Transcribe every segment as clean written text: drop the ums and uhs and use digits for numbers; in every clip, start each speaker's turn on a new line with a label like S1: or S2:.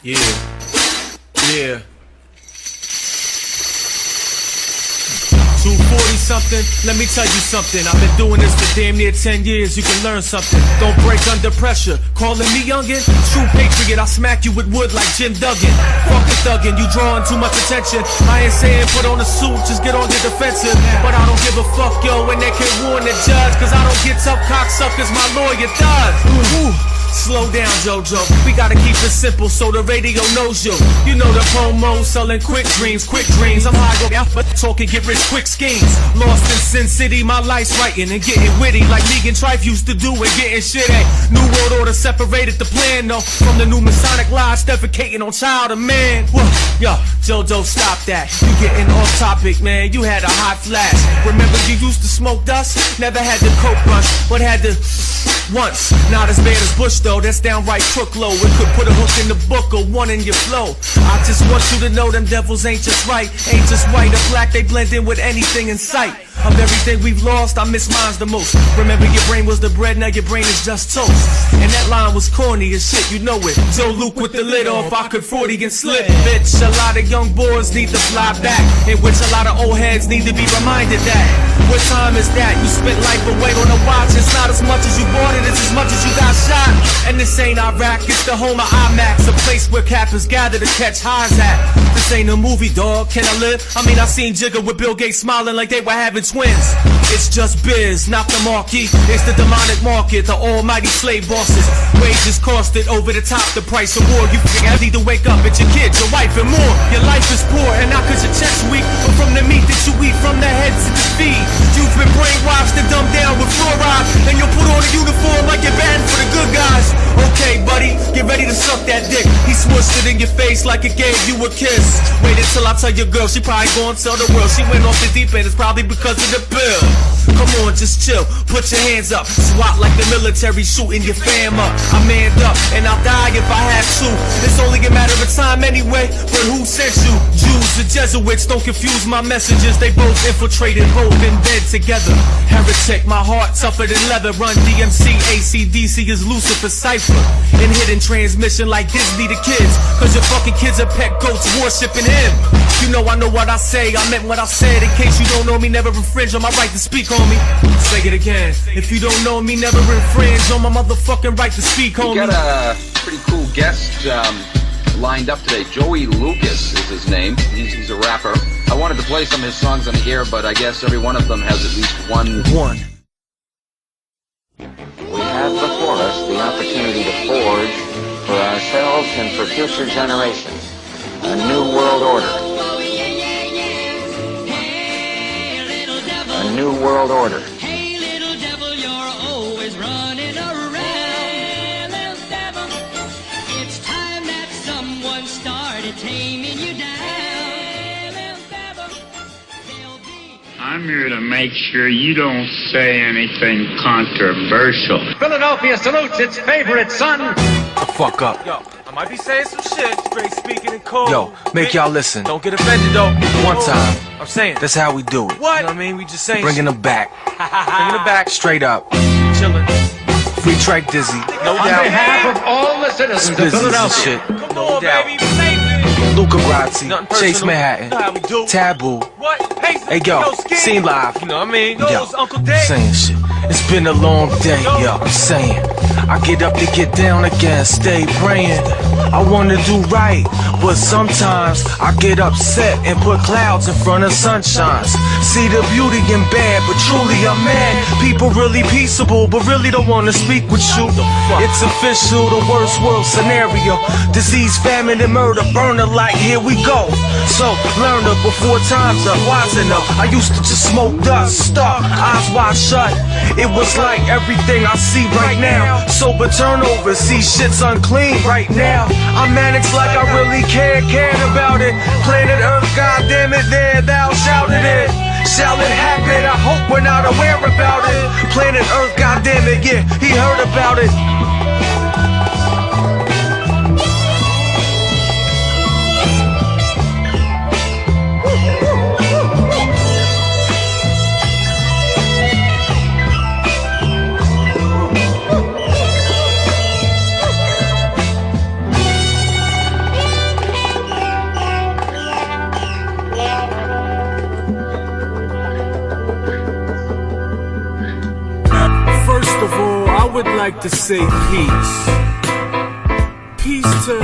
S1: Yeah. Yeah. 240 something, let me tell you something. I've been doing this for damn near 10 years, you can learn something. Don't break under pressure, calling me youngin'? True patriot, I smack you with wood like Jim Duggan. Fuck the thuggin', you drawing too much attention. I ain't saying put on a suit, just get on your defensive. But I don't give a fuck, yo, and they can warn the judge. Cause I don't get tough cocksuckers, my lawyer does. Ooh. Slow down, JoJo. We gotta keep it simple so the radio knows you. You know the promo selling quick dreams, quick dreams. I'm high, go out, but talking get rich quick schemes. Lost in Sin City, my life's writing and getting witty like Megan Trife used to do and getting shit at. New world order separated the plan though from the new Masonic lies defecating on child and man. Whoa, yo, JoJo, stop that. You getting off topic, man. You had a hot flash. Remember you used to smoke dust? Never had the coke rush, but had the once. Not as bad as Bush though, that's downright crook low. It could put a hook in the book or one in your flow. I just want you to know them devils ain't just right, ain't just white or black, they blend in with anything in sight. Of everything we've lost, I miss mine's the most. Remember your brain was the bread, now your brain is just toast. And that line was corny as shit, you know it. Joe Luke with the lid off, I could 40 and slip. Bitch, a lot of young boys need to fly back, in which a lot of old heads need to be reminded that. What time is that? You spent life away on a watch. It's not as much as you bought it, it's as much as you got shot. And this ain't Iraq, it's the home of IMAX, a place where cappers gather to catch highs at. This ain't a movie, dog, can I live? I mean, I seen Jigga with Bill Gates smiling like they were having twins. It's just biz, not the marquee. It's the demonic market, the almighty slave bosses. Wages costed over the top, the price of war. You figure I need to wake up at your kids, your wife and more. Your life is poor, and not cause your chest weak, but from the meat that you eat, from the head to the feet. You've been brainwashed and dumbed down with fluoride, and you'll put on a uniform like you're batting for the good guys. Okay, buddy, get ready to suck that dick. He smushed it in your face like it gave you a kiss. Wait until I tell your girl, she probably gon' tell the world she went off the deep end, it's probably because of the pill. Come on, just chill, put your hands up. SWAT like the military, shooting your fam up. I manned up, and I'll die if I have to. It's only a matter of time anyway, but who sent you? Jews, the Jesuits, don't confuse my messages. They both infiltrated, both in bed together. Heretic, my heart tougher than leather. Run DMC, AC/DC is Lucifer Cypher. In hidden transmission like Disney to kids, cause your fucking kids are pet goats worshiping him. You know I know what I say, I meant what I said. In case you don't know me, never infringe on my right to speak, homie. Say it again. If you don't know me, never infringe on my motherfucking right to speak, homie.
S2: We got a pretty cool guest lined up today. Joey Lucas is his name. He's a rapper. I wanted to play some of his songs on the air, but I guess every one of them has at least one.
S3: We have before us the opportunity to forge for ourselves and for future generations a new world order. A new world order.
S4: Hey, little devil, you're always running around. Little devil, it's time that someone started taming you down. Little devil, they'll be...
S5: I'm here to make sure you don't say anything controversial.
S6: Philadelphia salutes its favorite son.
S1: The fuck up. Yo, I might be saying some shit, straight speaking in code. Yo, make y'all listen. Don't get offended though. One time. I'm saying. That's how we do it. What? You know what I mean? We just saying. Bringing them back. Bringing them back. Straight up. Chillin'. Free track dizzy. No doubt.
S6: On behalf of all the citizens of Philadelphia.
S1: Come on, baby. LUCA Brazzi, Chase Manhattan, Taboo. What? Hey yo, seen live. You know what I mean? Yo, Uncle Dave. Saying shit. It's been a long day, yo. I'm saying. I get up to get down again, stay praying. I wanna do right, but sometimes I get upset and put clouds in front of sunshines. See the beauty in bad, but truly I'm mad. People really peaceable, but really don't wanna speak with you. It's official, the worst world scenario. Disease, famine, and murder, burner like here we go. So learn it before time's up, wise enough. I used to just smoke dust, stuck, eyes wide shut. It was like everything I see right now. Sober turnover, see shit's unclean right now. I manage like I really cared about it. Planet Earth, goddammit, there thou shouted it. Shall it happen? I hope we're not aware about it. Planet Earth, goddammit, yeah, he heard about it. like to say peace. Peace to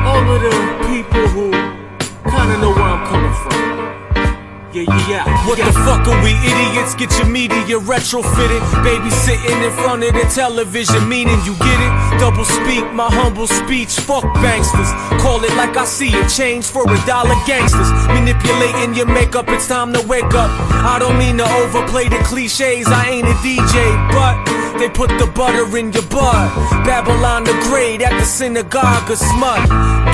S1: all of the people who kinda know where I'm coming from. Yeah. What the fuck are we idiots? Get your media retrofitted. Baby sitting in front of the television, meaning you get it? Double speak, my humble speech, fuck banksters. Call it like I see it, change for $1 gangsters. Manipulating your makeup, it's time to wake up. I don't mean to overplay the cliches, I ain't a DJ, but they put the butter in your bud. Babylon the Great at the synagogue of smut.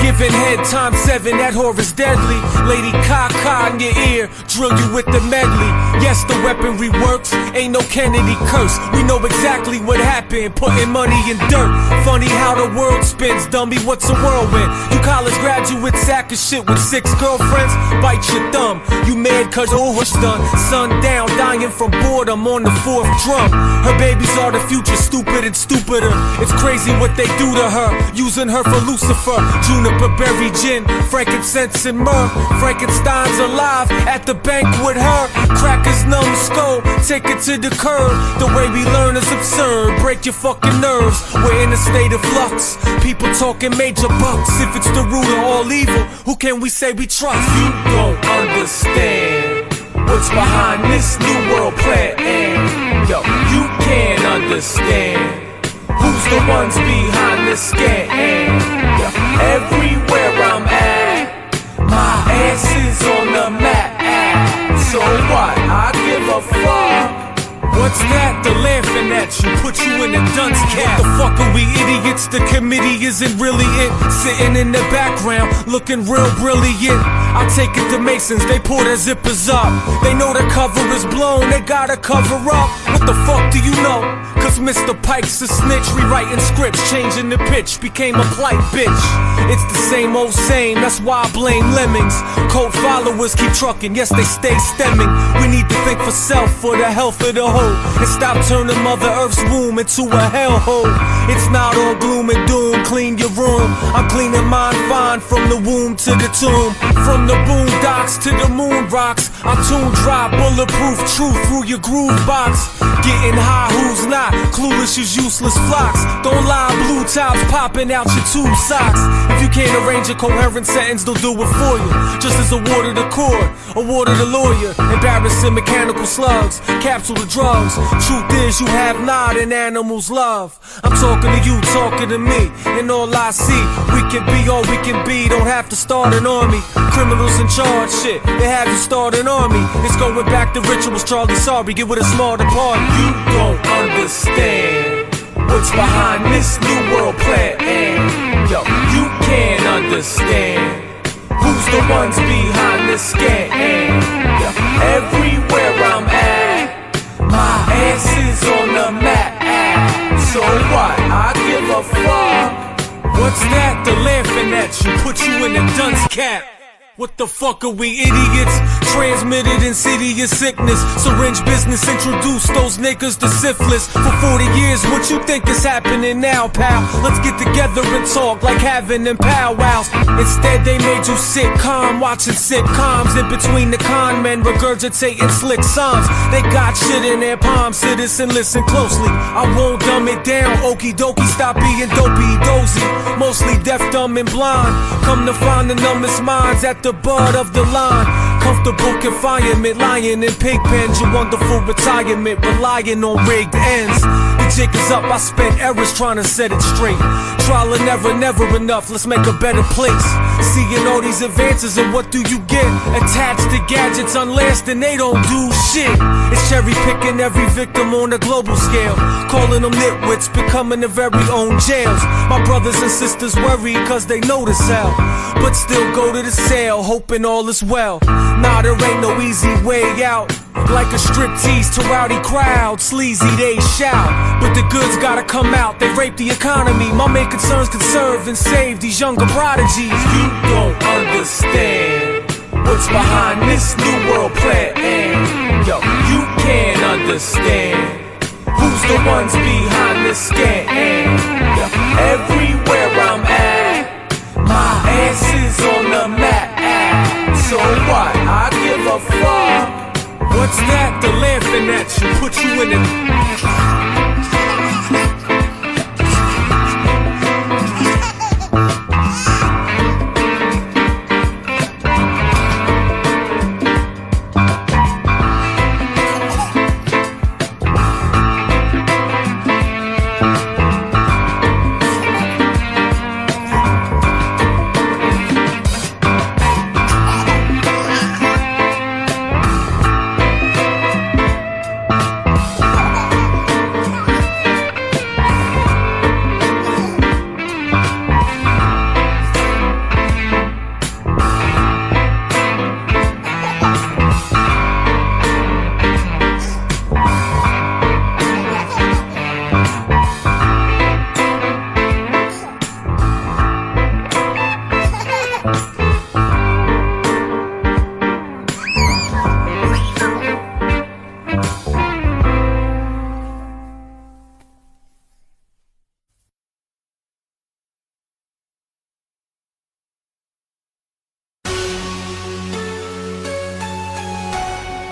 S1: Giving head ×7, that whore is deadly. Lady Kaka in your ear, drill you with the medley. Yes, the weaponry works, ain't no Kennedy curse. We know exactly what happened, putting money in dirt. Funny how the world spins, dummy, what's a whirlwind? You college graduates sack of shit with 6 girlfriends? Bite your thumb, you mad cause all was done. Sundown, dying from boredom on the 4th drum. Her babies are the future, stupid and stupider. It's crazy what they do to her, using her for Lucifer. Juniper berry gin, frankincense and myrrh. Frankenstein's alive at the bank with her. Crackers numb skull, take it to the curb. The way we learn is absurd, break your fucking nerves. We're in a state of flux, people talking major bucks. If it's the root of all evil, who can we say we trust? You don't understand what's behind this new world plan. Yo, you can't understand who's the ones behind this scam. Yo, everywhere I'm at, my ass is on the map. So what? I give a fuck. What's that? They're laughing at you, put you in a dunce cap. What the fuck are we idiots? The committee isn't really it. Sitting in the background, looking real brilliant. I take it to Masons, they pull their zippers up. They know the cover is blown, they gotta cover up. What the fuck do you know? Cause Mr. Pike's a snitch, rewriting scripts, changing the pitch, became a polite bitch. It's the same old same, that's why I blame lemmings. Cult followers keep trucking, yes they stay stemming. We need to think for self, for the health of the whole, and stop turning Mother Earth's womb into a hellhole. It's not all gloom and doom, clean your room. I'm cleaning mine fine, from the womb to the tomb. From the boondocks to the moon rocks, I tune drop, bulletproof truth through your groove box. Getting high, who's not? Clueless as useless flocks. Don't lie, blue tops popping out your tube socks. If you can't arrange a coherent sentence, they'll do it for you. Just as award of the court, award of the lawyer. Embarrassing mechanical slugs, capsule the drugs. Truth is, you have not an animal's love. I'm talking to you, talking to me, and all I see, we can be all we can be, don't have to start an army. Criminals in charge, shit, they have you start an army. It's going back to rituals, Charlie, sorry, get with a smarter party. You don't understand what's behind this new world plan. Yo, you can't understand who's the ones behind this scam. Yo, everywhere I'm at, my ass is on the map. So what? I give a fuck. What's that? They're laughing at you, put you in a dunce cap. What the fuck are we idiots? Transmitted insidious sickness. Syringe business introduced those niggas to syphilis. For 40 years, what you think is happening now, pal? Let's get together and talk like having them powwows. Instead, they made you sit calm, watching sitcoms. In between the con men, regurgitating slick songs. They got shit in their palms, citizen, listen closely. I won't dumb it down, okie dokie, stop being dopey, dozy. Mostly deaf, dumb, and blind. Come to find the numbest minds at the butt of the line. Comfortable confinement, lying in pig pens. Your wonderful retirement, relying on rigged ends. The jig is up, I spent errors trying to set it straight. Trial and error, never enough, let's make a better place. Seeing all these advances, and what do you get? Attached to gadgets unless then they don't do shit. It's cherry picking every victim on a global scale, calling them nitwits, becoming their very own jails. My brothers and sisters worry cause they know the cell, but still go to the sale, hoping all is well. Nah, there ain't no easy way out. Like a striptease to rowdy crowd, sleazy they shout, but the goods gotta come out. They rape the economy. My main concerns can serve and save these younger prodigies. You don't understand what's behind this new world plan. Yo, you can't understand who's the ones behind this scam. Yo, everywhere I'm at, my ass is on the map. So what? I give a fuck. What's that? They're laughing at you, put you in it.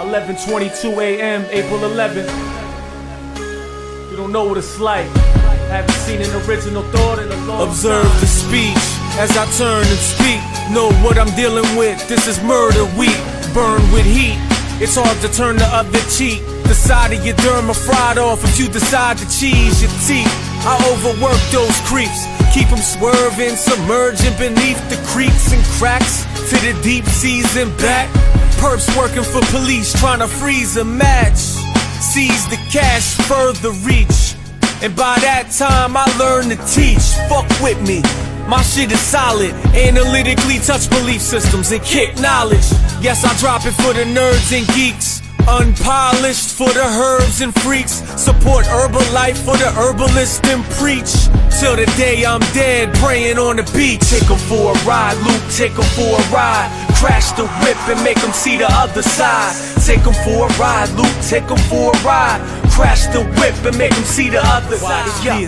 S1: 11:22 a.m., April 11th. You don't know what it's like. Haven't seen an original thought in a long
S7: Observe the speech as I turn and speak. Know what I'm dealing with. This is murder week. Burn with heat. It's hard to turn the other cheek. The side of your derma fried off if you decide to cheese your teeth. I overwork those creeps. Keep them swerving, submerging beneath the creeks and cracks to the deep seas and back. Perps working for police, trying to freeze a match. Seize the cash, further reach. And by that time I learn to teach. Fuck with me, my shit is solid. Analytically touch belief systems and kick knowledge. Yes, I drop it for the nerds and geeks. Unpolished for the herbs and freaks. Support Herbalife for the herbalist and preach. Till the day I'm dead, praying on the beach. Take 'em for a ride, Luke, take 'em for a ride. Crash the whip and make 'em see the other side. Take 'em for a ride, Luke, take 'em for a ride. Crash the whip and make 'em see the other side. Yeah.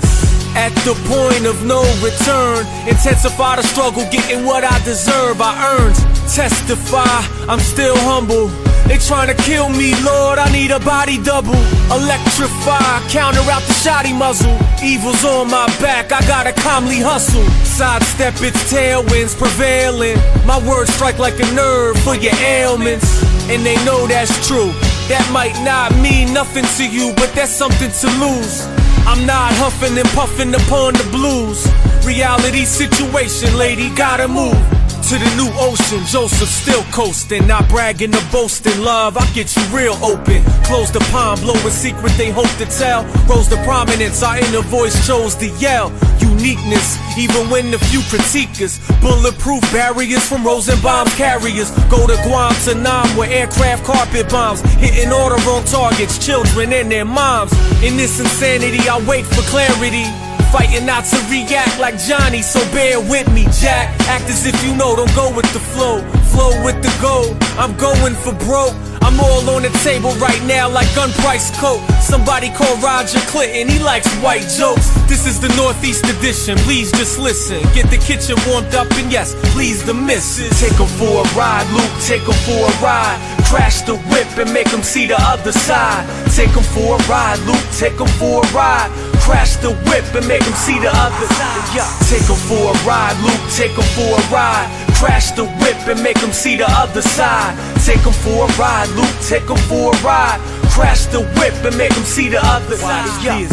S7: At the point of no return, intensify the struggle, getting what I deserve, I earned. Testify, I'm still humble. They tryna kill me, Lord, I need a body double. Electrify, counter out the shoddy muzzle. Evil's on my back, I gotta calmly hustle. Sidestep its tailwinds prevailing. My words strike like a nerve for your ailments. And they know that's true. That might not mean nothing to you, but that's something to lose. I'm not huffing and puffing upon the blues. Reality situation, lady, gotta move to the new ocean. Joseph still coasting, not bragging or boasting. Love, I get you real open. Close the palm, blow a secret they hope to tell. Rose to prominence, our inner voice chose to yell. Uniqueness, even when the few critique us. Bulletproof barriers from Rosenbaum's carriers. Go to Guam to Nam where aircraft carpet bombs. Hitting all the wrong targets, children and their moms. In this insanity, I wait for clarity. Fighting not to react like Johnny, so bear with me, Jack. Act as if you know, don't go with the flow. Flow with the gold, I'm going for broke. I'm all on the table right now like gun price coat. Somebody call Roger Clinton, he likes white jokes. This is the Northeast edition, please just listen. Get the kitchen warmed up and yes, please the missus. Take 'em for a ride, Luke, take 'em for a ride. Crash the whip and make 'em see the other side. Take 'em for a ride, Luke, take 'em for a ride. Crash the whip and make 'em see the other side. Yeah. Take 'em for a ride, Luke, take 'em for a ride. Crash the whip and make 'em see the other side. Take 'em for a ride, Luke, take 'em for a ride. Crash the whip and make 'em see the other side. Yeah.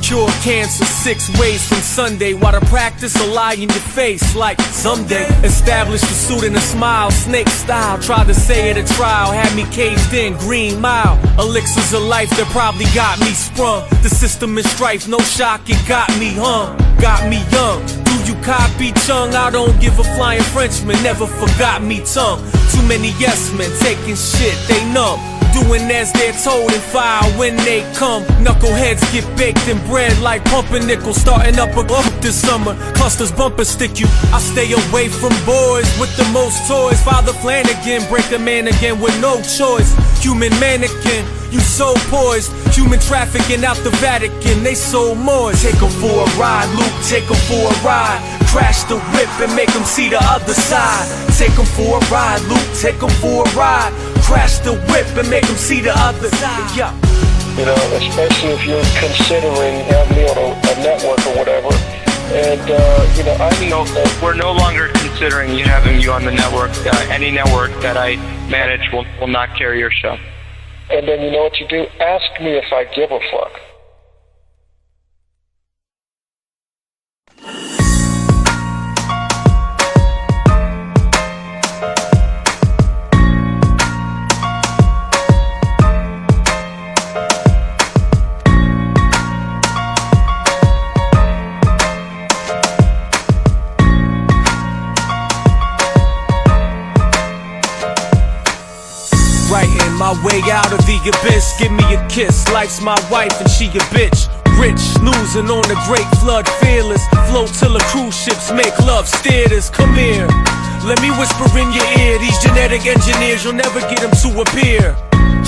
S7: Cure cancer 6 ways from Sunday. While the practice a lie in your face like someday. Establish the suit and a smile, snake style. Tried to say at a trial, had me caged in, Green Mile. Elixirs of life that probably got me sprung. The system is strife, no shock, it got me hung. Got me young. Do you copy Chung? I don't give a flying Frenchman, never forgot me tongue. Too many yes men taking shit, they numb. Doing as they're told and file when they come. Knuckleheads get baked in bread like pumpernickel. Starting up a bump this summer, clusters bumper stick you. I stay away from boys with the most toys. Father Flanagan, break a man again with no choice. Human mannequin, you so poised. Human trafficking out the Vatican, they so moist. Take 'em for a ride, Luke, take 'em for a ride. Crash the whip and make 'em see the other side. Take 'em for a ride, Luke, take 'em for a ride. Crash the whip and make 'em see the other side. Yeah.
S8: You know, especially if you're considering having me on a network or whatever. And, you know, I know that
S9: we're no longer considering having you on the network. Any network that I manage will not carry your show.
S8: And then you know what you do? Ask me if I give a fuck.
S7: Writing my way out of the abyss. Give me a kiss, life's my wife and she a bitch. Rich, snoozing on the great flood, fearless. Float till the cruise ships make love, steer come here. Let me whisper in your ear, these genetic engineers, you'll never get them to appear.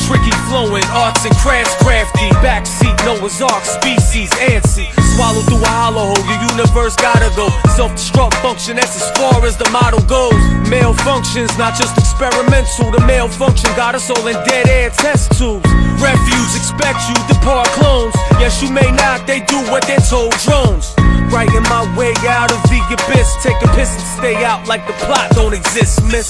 S7: tricky flowing, arts and crafts crafty. Backseat, Noah's Ark, species antsy. Swallow through a hollow hole, your universe gotta go. Self-destruct function, that's as far as the model goes. Malfunctions, not just experimental. The malfunction got us all in dead air test tubes. Refuge, expect you, depart clones. Yes, you may not, they do what they're told. Drones, writing my way out of the abyss. Take a piss and stay out like the plot don't exist, miss.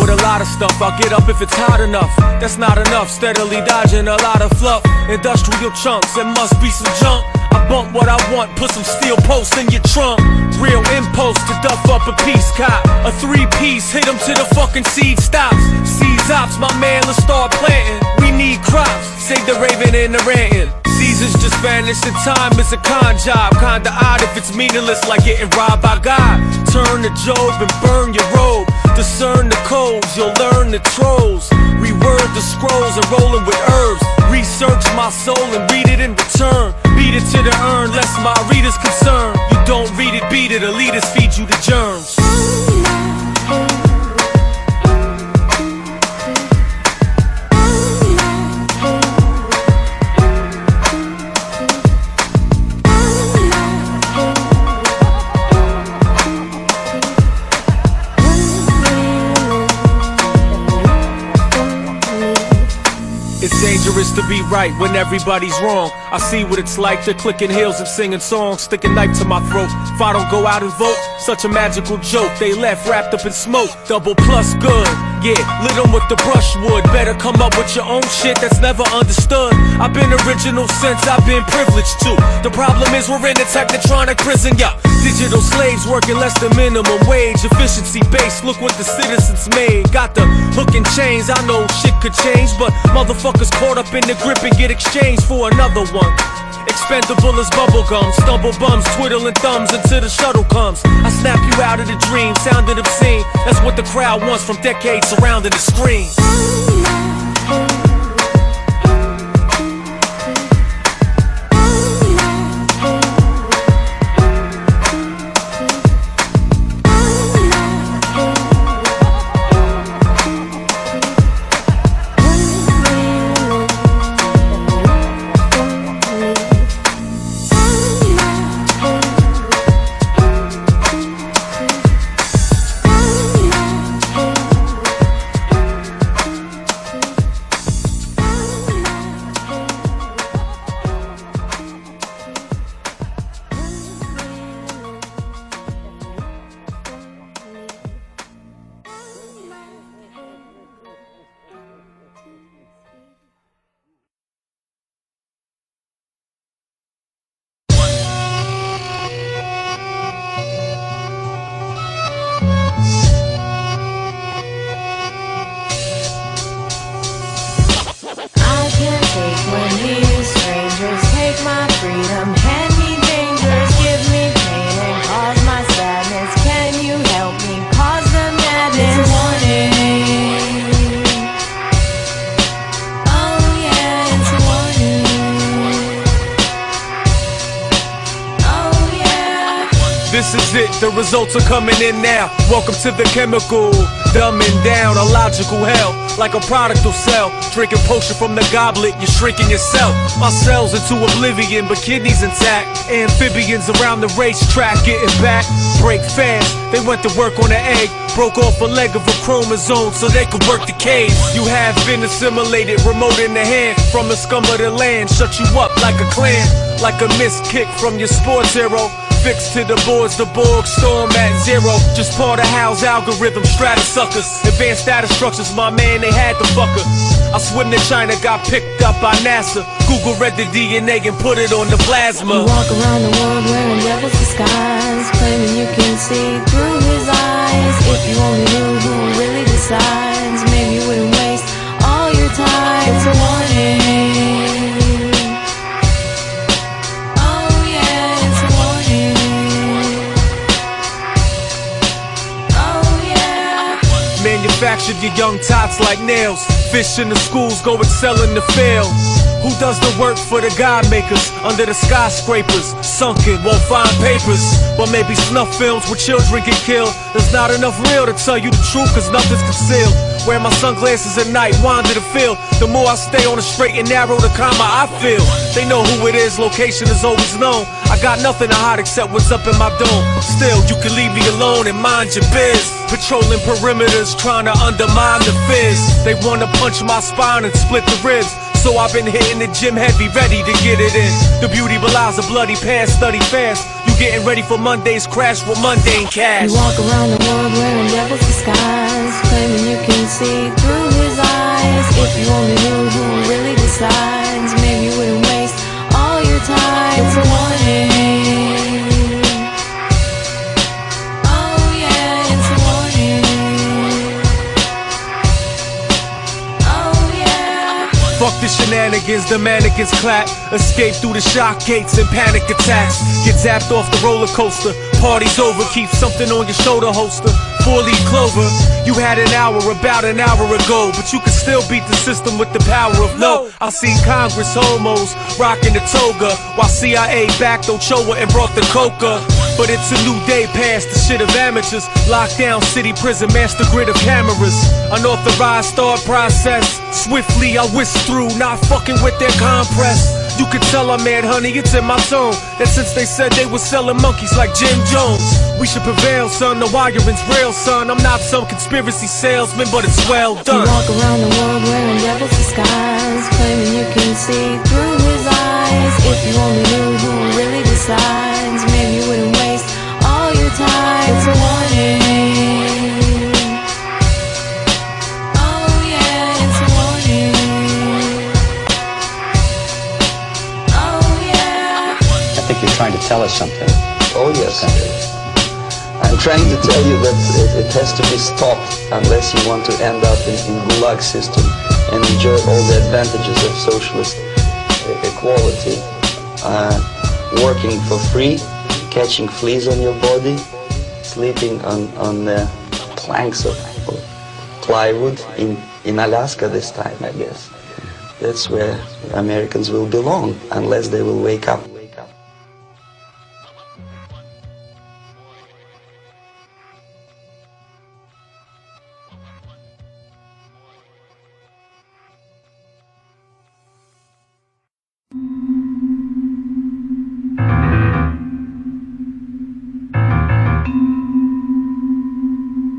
S7: With a lot of stuff, I'll get up if it's hot enough. That's not enough, steadily dodging a lot of fluff. Industrial chunks, there must be some junk. I bump what I want, put some steel posts in your trunk. Real impulse to duff up a piece cop. A 3-piece, hit 'em till the fucking seed stops. Seeds ops, my man, let's start planting. We need crops, save the raven and the ranting. Seasons just vanish and time is a con job. Kinda odd if it's meaningless like getting robbed by God. Turn to Job and burn your robe. Discern the codes, you'll learn the trolls. Reword the scrolls and rollin' with herbs. Research my soul and read it in return. Beat it to the urn, less my readers concerned. You don't read it, beat it, elitists feed you the germs. It's dangerous to be right when everybody's wrong. I see what it's like to clicking heels and singing songs, stick a knife to my throat. If I don't go out and vote, such a magical joke. They left wrapped up in smoke, double plus good. Yeah, lit 'em with the brushwood. Better come up with your own shit that's never understood. I've been original since I've been privileged too. The problem is we're in a technotronic prison, yeah. Digital slaves working less than minimum wage. Efficiency based, look what the citizens made. Got the hook and chains, I know shit could change, but motherfuckers caught up in the grip and get exchanged for another one. Expendable as bubblegum, stumble bums, twiddling thumbs until the shuttle comes. I snap you out of the dream, sounding obscene. That's what the crowd wants from decades surrounding the screen. This is it, the results are coming in now. Welcome to the chemical, dumbing down a logical hell. Like a prodigal cell, drinking potion from the goblet, you're shrinking yourself. My cells into oblivion, but kidneys intact. Amphibians around the racetrack, getting back. Break fast, they went to work on an egg. Broke off a leg of a chromosome so they could work the cage. You have been assimilated, remote in the hand. From the scum of the land, shut you up like a clan. Like a missed kick from your sports hero. Fixed to the boards, the Borg storm at zero. Just part of Hal's algorithm, stratus suckers. Advanced data structures, my man, they had the fucker. I swim to China, got picked up by NASA. Google read the DNA and put it on the plasma.
S10: You walk around the world wearing devil's disguise, claiming you can see through his eyes. If you only knew who really decides, maybe you wouldn't waste all your time. It's a warning.
S7: manufactured your young tots like nails. Fish in the schools go excel in the field. Who does the work for the God makers? Under the skyscrapers, sunken, won't find papers. But maybe snuff films where children get killed. There's not enough real to tell you the truth, cause nothing's concealed. Wear my sunglasses at night, wander the field. The more I stay on the straight and narrow, the calmer I feel. They know who it is, location is always known. I got nothing to hide except what's up in my dome. Still, you can leave me alone and mind your biz. Patrolling perimeters, trying to undermine the fizz. They wanna punch my spine and split the ribs. So I've been hitting the gym heavy, ready to get it in. The beauty belies a bloody past, study fast. You getting ready for Monday's crash with mundane cash.
S10: You walk around the world wearing devil's disguise, claiming you can see through his eyes. If you only knew who really decides, maybe you wouldn't waste all your time. It's a warning. Oh yeah, it's a warning. Oh yeah.
S7: Fuck the shenanigans, the mannequins clap. Escape through the shock gates and panic attacks. Get zapped off the roller coaster. Party's over, keep something on your shoulder holster. 4-leaf clover, you had an hour about an hour ago, but you can still beat the system with the power of no. I seen Congress homos rocking the toga, while CIA backed Ochoa and brought the coca. But it's a new day past the shit of amateurs. Lockdown city prison, master grid of cameras. Unauthorized thought process. Swiftly I whisk through, not fucking with their compress. You can tell I'm mad, honey, it's in my tone. That since they said they was selling monkeys like Jim Jones, we should prevail, son, the wiring's real, son. I'm not some conspiracy salesman, but it's well done.
S10: You walk around the world wearing devil's disguise, claiming you can see through his eyes. If you only knew who really decides, maybe you wouldn't waste all your time. It's a warning. Oh yeah, it's a warning. Oh yeah.
S11: I think you're trying to tell us something.
S12: Oh yes, I'm trying to tell you that it has to be stopped unless you want to end up in gulag system and enjoy all the advantages of socialist equality. Working for free, catching fleas on your body, sleeping on planks of plywood in Alaska this time, I guess. That's where Americans will belong, unless they will wake up.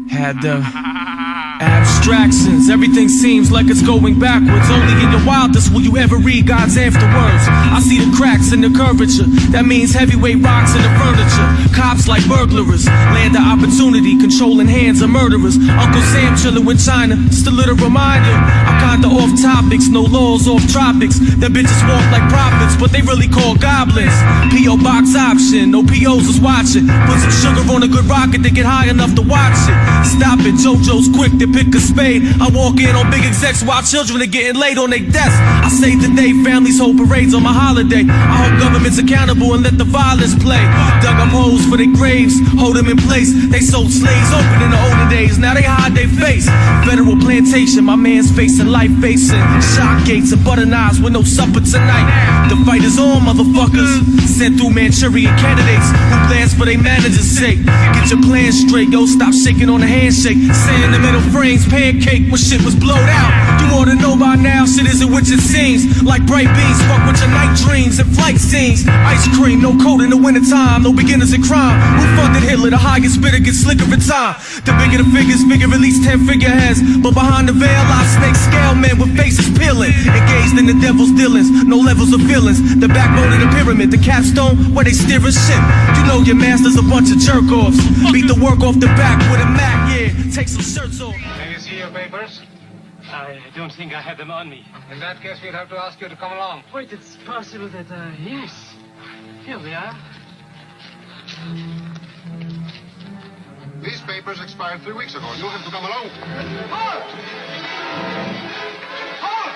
S7: Had the abstractions, everything seems like it's going backwards. Only in your wildest will you ever read God's afterwords. I see the cracks in the curvature, that means heavyweight rocks in the furniture. Cops like burglars, land of opportunity, controlling hands of murderers. Uncle Sam chillin' with China, just a little reminder. I'm kinda off topics, no laws off tropics. Them bitches walk like prophets, but they really call goblins. P.O. box option, no P.O.s is watching. Put some sugar on a good rocket to get high enough to watch it. Stop it, JoJo's quick to pick a spade. I walk in on big execs while children are getting laid on their desks. I save the day, families hold parades on my holiday. I hope government's accountable and let the violence play. Dug up holes for their graves, hold them in place. They sold slaves open in the olden days, now they hide their face. Federal plantation, my man's facing life facing shock gates and butter knives with no supper tonight. The fight is on, motherfuckers. Sent through Manchurian candidates who plans for their manager's sake. Get your plans straight, yo, stop shaking on the handshake. Saying the middle frames pancake when shit was blowed out. You ought to know by now, shit isn't what it seems. Like bright beans, fuck with your night dreams and flight scenes. Ice cream, no cold in the wintertime, no beginners in crime. Who funded Hitler? The highest bidder gets slicker in time. The bigger the figures, figure at least 10 figureheads. But behind the veil, I snake scale men with faces peeling. Engaged in the devil's dealings, no levels of feelings. The backbone of the pyramid, the capstone, where they steer a ship. You know your master's a bunch of jerk-offs. Beat the work off the back with a Mac, yeah. Take some shirts off.
S6: Can you see your papers?
S13: I don't think I have them on me.
S6: In that case, we'll have to ask you to come along.
S13: Wait, it's possible that, yes. Here we are.
S14: These papers expired 3 weeks ago. You'll have to come along. Halt! Halt!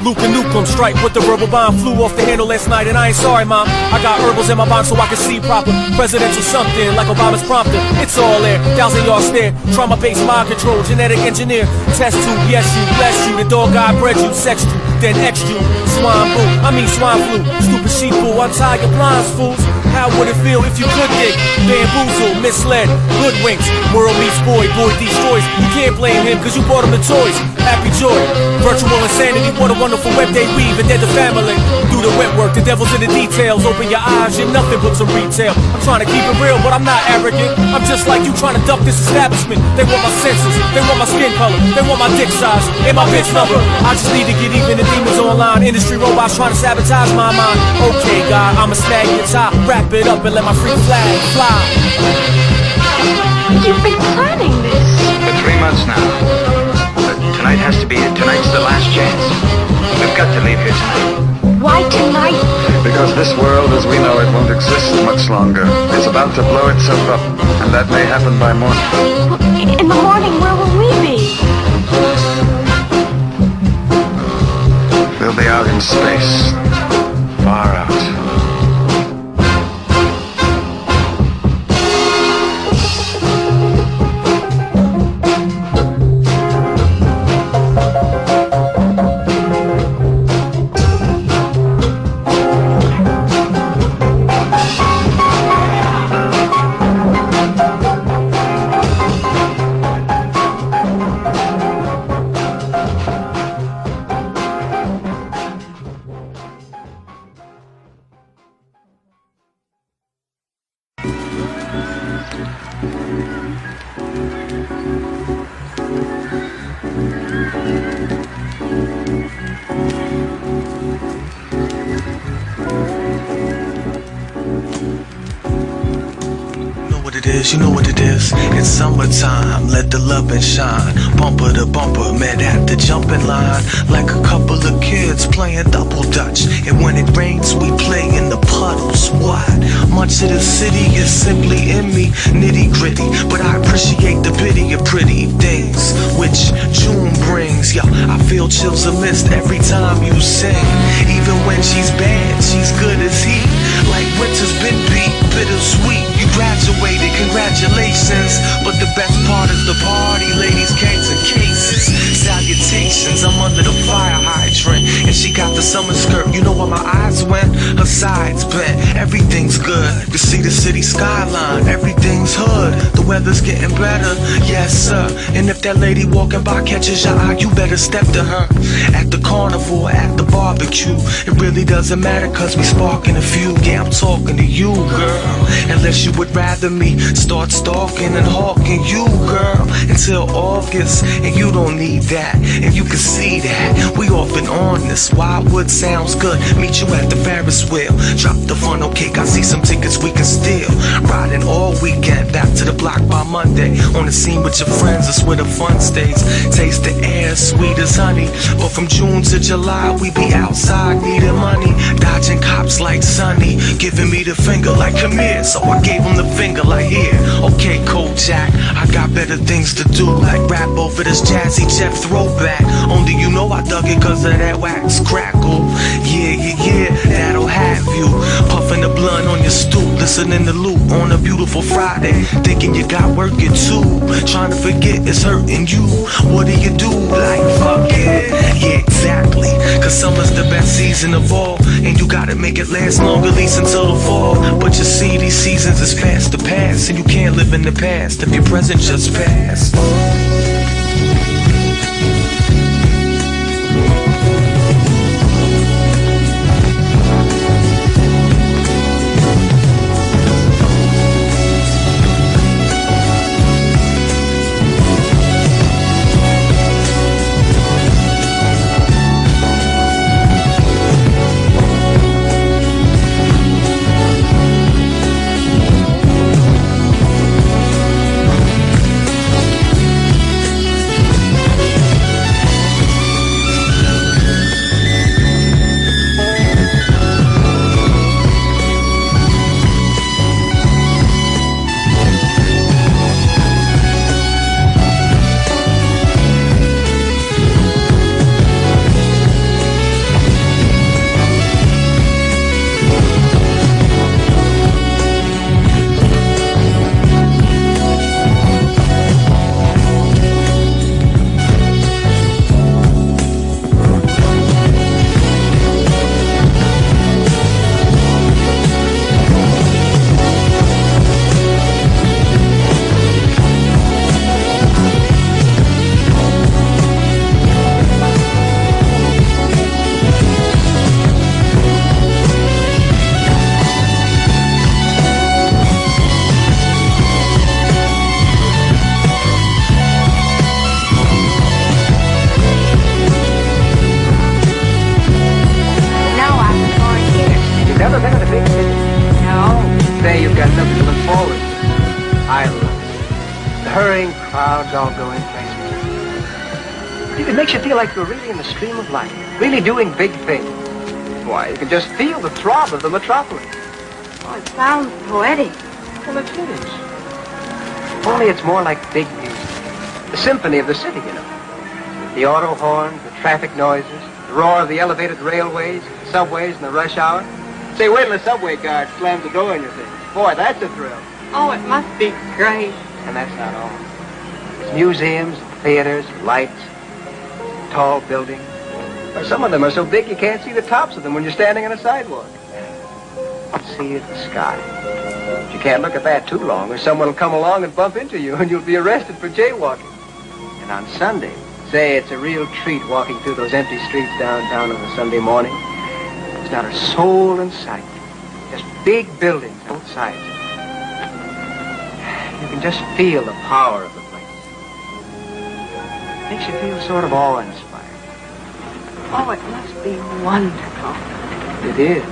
S7: Luca Nukem, strike with the verbal bomb. Flew off the handle last night and I ain't sorry, mom. I got herbals in my bond so I can see proper. Presidential something like Obama's prompter. It's all there, 1,000-yard stare. Trauma-based mind control, genetic engineer. Test tube, yes you, bless you. The dog God bred you, sexed you, then X'd you. Swine boo, I mean swine flu. Stupid sheep fool, untie your blinds, fools. How would it feel if you could dig? Bamboozle, misled, hoodwinks. World meets boy, boy destroys. You can't blame him cause you bought him the toys. Happy joy, virtual insanity. What a wonderful web they weave and they're the family. Do the wet work, the devil's in the details. Open your eyes, you're nothing but some retail. I'm trying to keep it real, but I'm not arrogant. I'm just like you trying to duck this establishment. They want my senses, they want my skin color, they want my dick size and my bitch number. I just need to get even. The demons online, industry robots trying to sabotage my mind. Okay, God, I'ma snag your top, wrap it up and let my free flag fly.
S15: You've been planning this
S16: for 3 months now. But tonight has to be it. Tonight's the last chance. We've got to leave here tonight.
S15: Why tonight?
S16: Because this world as we know it won't exist much longer. It's about to blow itself up, and that may happen by morning.
S15: In the morning, where will we be?
S16: We'll be out in space. Far out.
S1: You know what it is, it's summertime, let the lovin' shine. Bumper to bumper, met at the jumping line. Like a couple of kids playing double dutch. And when it rains, we play in the puddles. What? Much of the city is simply in me, nitty gritty. But I appreciate the pity of pretty things, which June brings. Yo, I feel chills of mist every time you sing. Even when she's bad, she's good as heat. Like winter's been beat, bittersweet. You graduated, congratulations. But the best part is the party, ladies, cakes and cases. Salutations, I'm under the fire hydrant. And she got the summer skirt, you know where my eyes went? Her sides bent, everything's good. You see the city skyline, everything's hood. The weather's getting better, yes sir. And if that lady walking by catches your eye, you better step to her. At the carnival, at the barbecue, it really doesn't matter cause we sparking a few. Yeah, I'm talking to you, girl. Unless you would rather me start stalking and hawking you, girl, until August. And you don't need that, and you can see that. We off and on this, Wildwood sounds good. Meet you at the Ferris wheel. Drop the funnel cake, I see some tickets we can steal. Riding all weekend, back to the block by Monday. On the scene with your friends, that's where the fun stays. Taste the air, sweet as honey. But from June to July, we be outside needing money. Dodging cops like Sonny, giving me the finger like come here. So I gave him the finger like here. Okay, Kojak, I got better things to do, like rap over this Jazzy Jeff throwback. Only you know I dug it cause of that wax crackle. Yeah, that'll have you puffing the blunt on your stoop, listening to Loop on a beautiful Friday, thinking you got work at 2. Trying to forget it's hurting you. What do you do? Like fuck it. Yeah, exactly. Cause summer's the best season of all, and you gotta make it last long, at least until the fall. But you see, these seasons is past the past, and you can't live in the past if your present just passed.
S17: hurrying crowds all going places. It makes you feel like you're really in the stream of life, really doing big things. Why, you can just feel the throb of the metropolis.
S15: Oh, it sounds poetic.
S17: Well, it is. Only it's more like big music. The symphony of the city, you know. The auto horns, the traffic noises, the roar of the elevated railways, the subways, and the rush hour. Say, wait till the subway guard slams the door in your face. Boy, that's a thrill.
S15: Oh, it must be great.
S17: And that's not all. There's museums, theaters, lights, tall buildings. Or some of them are so big you can't see the tops of them when you're standing on a sidewalk. All you see is the sky. But you can't look at that too long, or someone will come along and bump into you, and you'll be arrested for jaywalking. And on Sunday, say it's a real treat walking through those empty streets downtown on a Sunday morning. There's not a soul in sight. Just big buildings, both sides. You can just feel the power of the place. Makes you feel sort of awe-inspired.
S15: Oh, it must be wonderful.
S17: It is.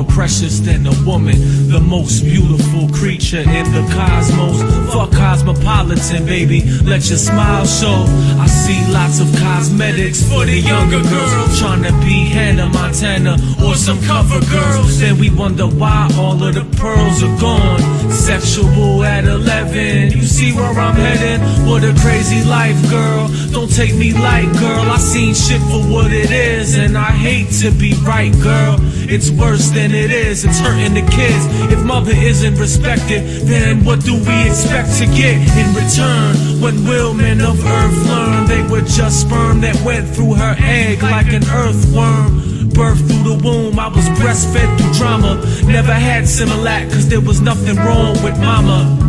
S1: Precious than a woman, the most beautiful creature in the cosmos. Fuck cosmopolitan, baby, let your smile show. I see lots of cosmetics for the younger girls, trying to be Hannah Montana or some cover girls. Then we wonder why all of the pearls are gone. Sexual at 11, you see where I'm heading? What a crazy life, girl. Don't take me light, girl. I seen shit for what it is, and I hate to be right, girl. It's worse than it is, it's hurting the kids. If mother isn't respected, then what do we expect to get in return? When will men of earth learn they were just sperm that went through her egg like an earthworm? Birthed through the womb, I was breastfed through drama. Never had Similac, cause there was nothing wrong with mama.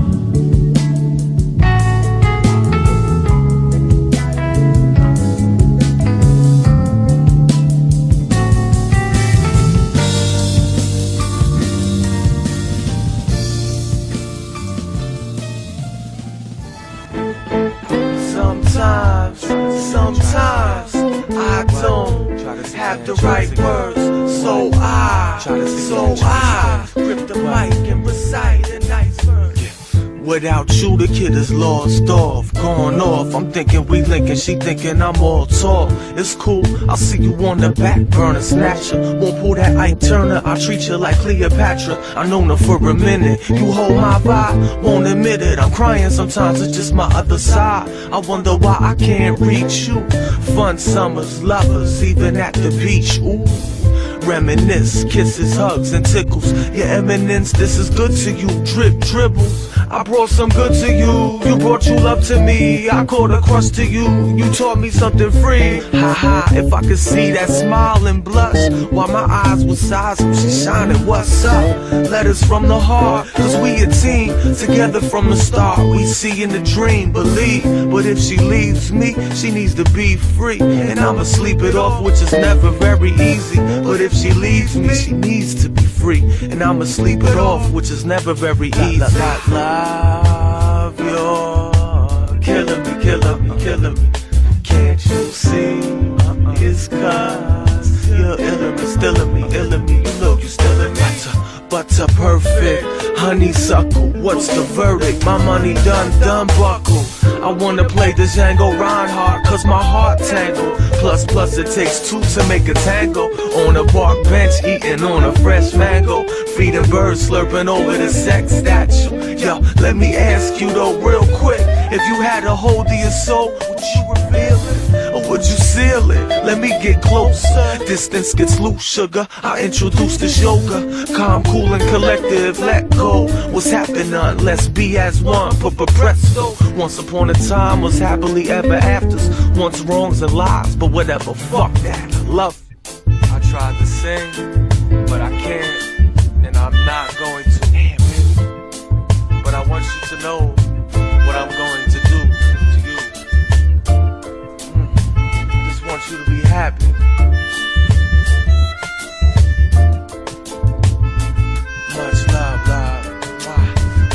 S1: Sometimes I don't have the right words, so I grip the mic and recite a nice verse. Without you, the kid is lost off, gone off. I'm thinking we linking, she thinking I'm all talk. It's cool, I'll see you on the back burner, snatcher. Won't pull that Ike Turner, I'll treat you like Cleopatra. I known her for a minute, you hold my vibe, won't admit it. I'm crying sometimes, it's just my other side. I wonder why I can't reach you. Fun summers, lovers, even at the beach, ooh. Reminisce, kisses, hugs, and tickles. Your eminence, this is good to you. Drip, dribbles. I brought some good to you. You brought you love to me. I caught a crush to you. You taught me something free. Ha ha, if I could see that smile and blush while my eyes were size, she shining. What's up? Letters from the heart, cause we a team. Together from the start, we see in the dream, believe. But if she leaves me, she needs to be free. And I'ma sleep it off, which is never very easy. But if she leaves me, she needs to be free. And I'ma sleep it off, which is never very easy. Love, you're killing me, killing me, killing me. Can't you see? It's cause you're illin' me, stillin' me, illin' me. You know you stillin' me. Butter perfect, honeysuckle. What's the verdict? My money done buckle. I wanna play the Django Reinhardt, cause my heart tangled. Plus, it takes two to make a tango. On a park bench, eating on a fresh mango. Feeding birds, slurping over the sex statue. Yo, let me ask you though, real quick. If you had a hold of your soul, would you reveal it? Or would you seal
S7: feel it. Let me get closer. Distance gets loose, sugar. I'll introduce this yoga. Calm, cool, and collective. Let go. What's happening? Let's be as one. Put presto. Once upon a time was happily ever afters. Once wrongs and lies, but whatever. Fuck that. I love it. I tried to sing, but I can't, and I'm not going to. Damn it. But I want you to know what I'm going to do to you. I just want you to be happy. Much love, love.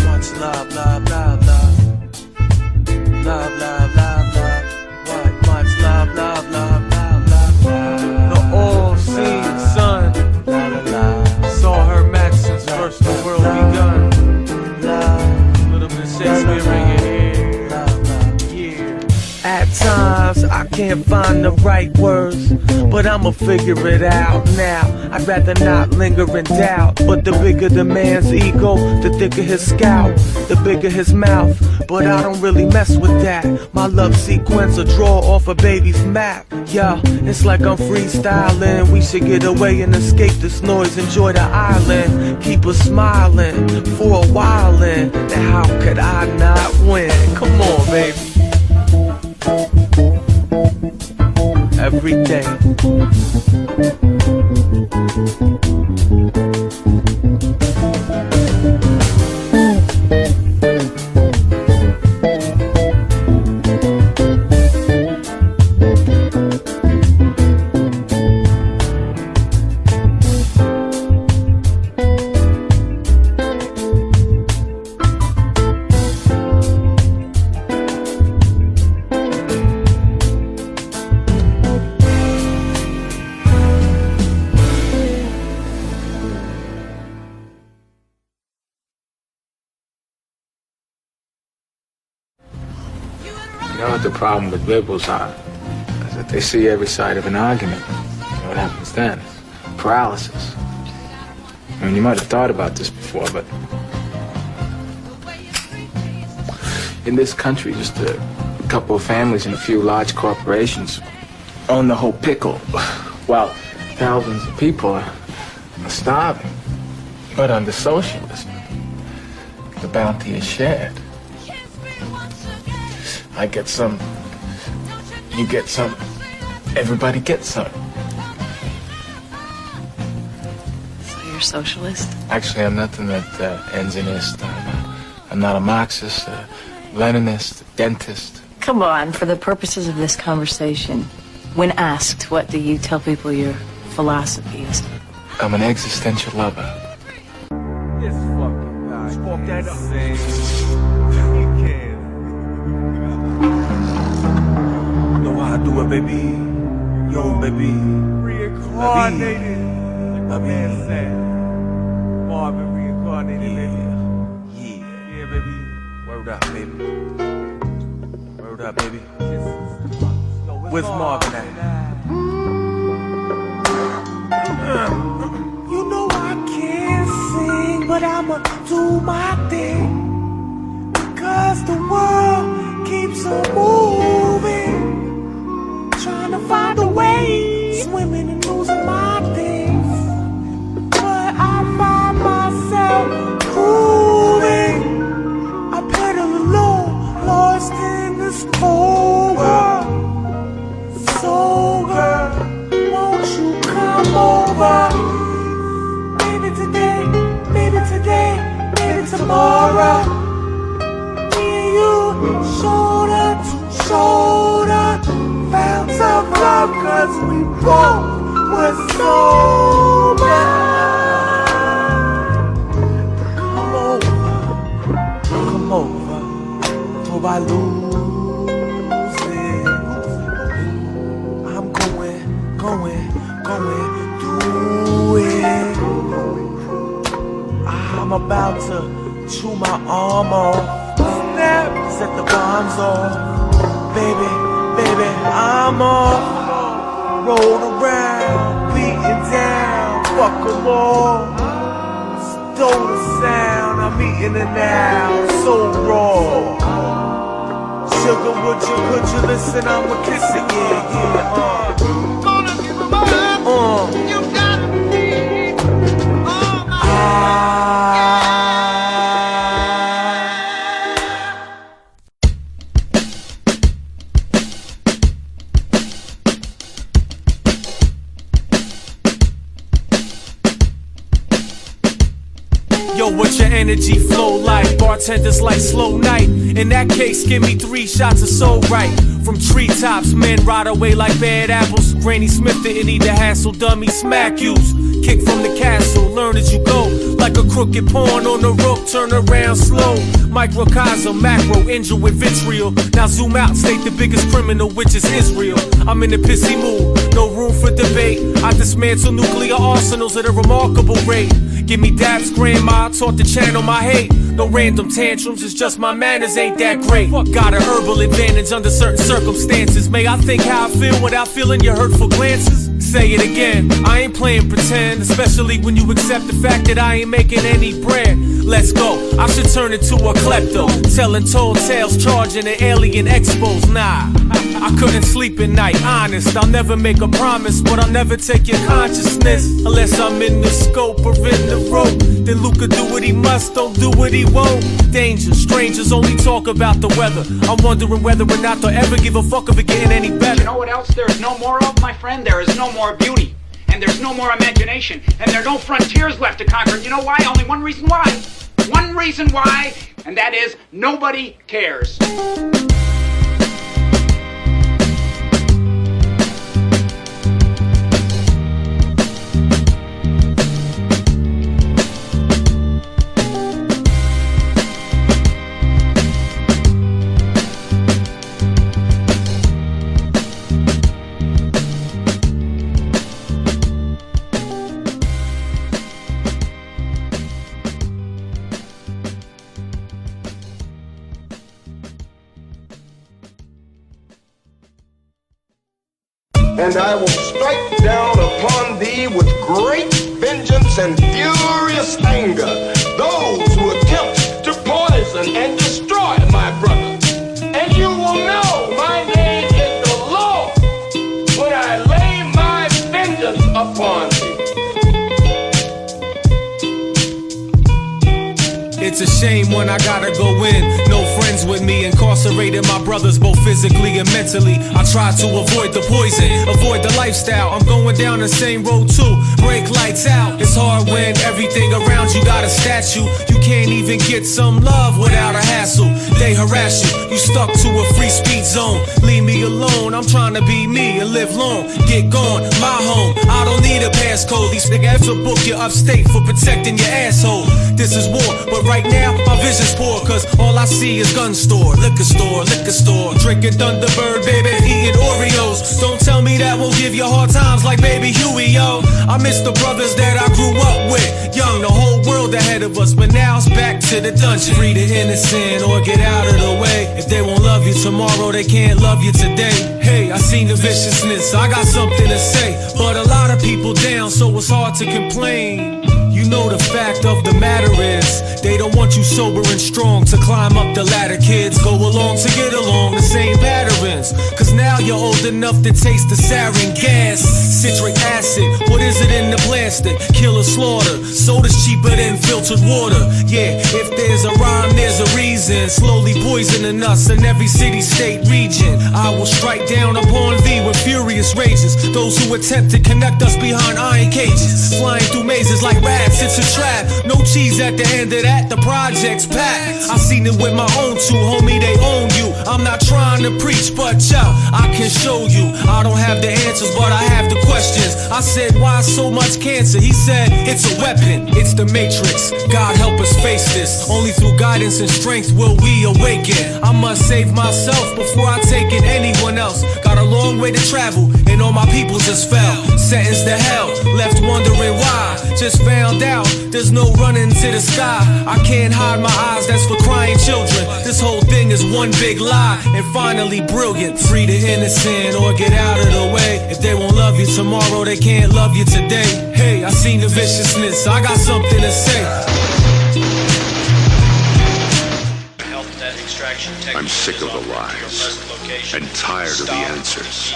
S7: Much love, love, love, love. Love, love, love, love. What? Much love, love, love, love, love, love. The all-seeing sun saw her match since first the world begun. Little bit of Shakespeare in your ear. At times I can't find the right words, but I'ma figure it out now. I'd rather not linger in doubt, but the bigger the man's ego, the thicker his scout, the bigger his mouth. But I don't really mess with that. My love sequence a draw off a baby's map. Yeah, it's like I'm freestyling. We should get away and escape this noise, enjoy the island, keep us smiling for a while. And how could I not win? Come on, baby. Every day.
S18: You know what the problem with liberals are? Is that they see every side of an argument. You know what happens then? Paralysis. I mean, you might have thought about this before, but in this country, just a couple of families and a few large corporations own the whole pickle, while thousands of people are starving. But under socialism, the bounty is shared. I get some, you get some, everybody gets some.
S19: So you're socialist?
S18: Actually, I'm nothing that ends in ist. I'm not a Marxist, a Leninist, a dentist.
S19: Come on, for the purposes of this conversation, when asked, what do you tell people your philosophy is?
S18: I'm an existential lover.
S7: This fucking guy spoke that up. I do it, baby. Yo, baby. Reincarnated. Like my man said. Marvin reincarnated, baby. Yeah, baby. Word up, baby. Word up, baby. Where's Marvin at? You know I can't sing, but I'ma do my thing. Because the world keeps on moving. Trying to find a way, swimming and losing my things. But I find myself cooling. I pedal alone, lost in this cold world. So girl, won't you come over? Maybe today, maybe tomorrow. Me and you, shoulder to shoulder. Found some love cause we both were sober. Come over, till I lose it. I'm going through it. I'm about to chew my arm off. Snap, set the bombs off. Baby, I'm off. Rolled around, beaten down. Fuck 'em all. Stole the sound, I'm eating it now. So raw. Sugar, could you listen? I'ma kiss it, yeah. what your energy flow like. Bartenders like slow night. In that case, give me 3 shots of soul right. From treetops, men ride away like bad apples. Granny Smith didn't need to hassle, dummy smack yous. Kick from the castle, learn as you go. Like a crooked pawn on the rope, turn around slow. Microcosm, macro, injure with vitriol. Now zoom out, state the biggest criminal, which is Israel. I'm in a pissy mood, no room for debate. I dismantle nuclear arsenals at a remarkable rate. Give me daps, grandma, taught to channel my hate. No random tantrums, it's just my manners ain't that great. Got a herbal advantage under certain circumstances. May I think how I feel without feeling your hurtful glances? Say it again, I ain't playing pretend, especially when you accept the fact that I ain't making any bread. Let's go, I should turn into a klepto, telling tall tales, charging at alien expos. Nah, I couldn't sleep at night, honest. I'll never make a promise, but I'll never take your consciousness unless I'm in the scope or in the rope. Then LUCA do what he must, don't do what he won't. Danger, strangers only talk about the weather. I'm wondering whether or not they'll ever give a fuck if it getting any better.
S20: You know what else there is no more of, my friend? There is no more beauty. And there's no more imagination. And there are no frontiers left to conquer. You know why? Only one reason why. One reason why, and that is nobody cares.
S21: And I will strike down upon thee with great vengeance and furious anger those who attempt to poison and destroy my brother. And you will know my name is the Lord when I lay my vengeance upon thee.
S7: It's a shame when I gotta go in. No friends with me, incarcerated my brothers both physically and mentally. I try to avoid the poison, avoid the lifestyle. I'm going down the same road too. Break lights out. It's hard when everything around you got a statue. You can't even get some love without a hassle. They harass you, you stuck to a free speech zone. Leave me alone, I'm trying to be me and live long. Get gone, my home, I don't need a passcode. These niggas to book you upstate for protecting your asshole. This is war, but right now my vision's poor, cause all I see is gun store, liquor store, liquor store. Drinking Thunderbird, baby, eating Oreos. Don't tell me that won't give you hard times like baby Huey, yo. I miss the brothers that I grew up with. Young, the whole world ahead of us, but now it's back to the dungeon. Free the innocent or get out of the way. If they won't love you tomorrow, they can't love you today. Hey, I seen the viciousness, I got something to say. But a lot of people down, so it's hard to complain. You know the fact of the matter is, they don't want you sober and strong to climb up the ladder. Kids go along to get along, the same patterns. Cause now you're old enough to taste the sarin gas. Citric acid, what is it in the plastic? Killer slaughter, soda's cheaper than filtered water. Yeah, if there's a rhyme, there's a reason. Slowly poisoning us in every city, state, region. I will strike down upon thee with furious rages. Those who attempt to connect us behind iron cages. Flying through mazes like rats, it's a trap. No cheese at the end of that, the project's packed. I seen it with my own two, homie, they own you. I'm not trying to preach, but yo, I can show you. I don't have the answers, but I have the questions. I said, why so much cancer? He said, it's a weapon, it's the matrix. God help us face this. Only through guidance and strength will we awaken. I must save myself before I take in anyone else. Got a long way to travel, and all my people just fell. Sentenced to hell, left wondering why. Just found out, there's no running to the sky. I can't hide my eyes, that's for crying children. This whole thing is one big lie, and finally brilliant. Free the innocent or get out of the way. If they won't love you tomorrow, they can't love you today. Hey, I seen the viciousness, I got something to say.
S22: I'm sick of the lies and tired of the answers.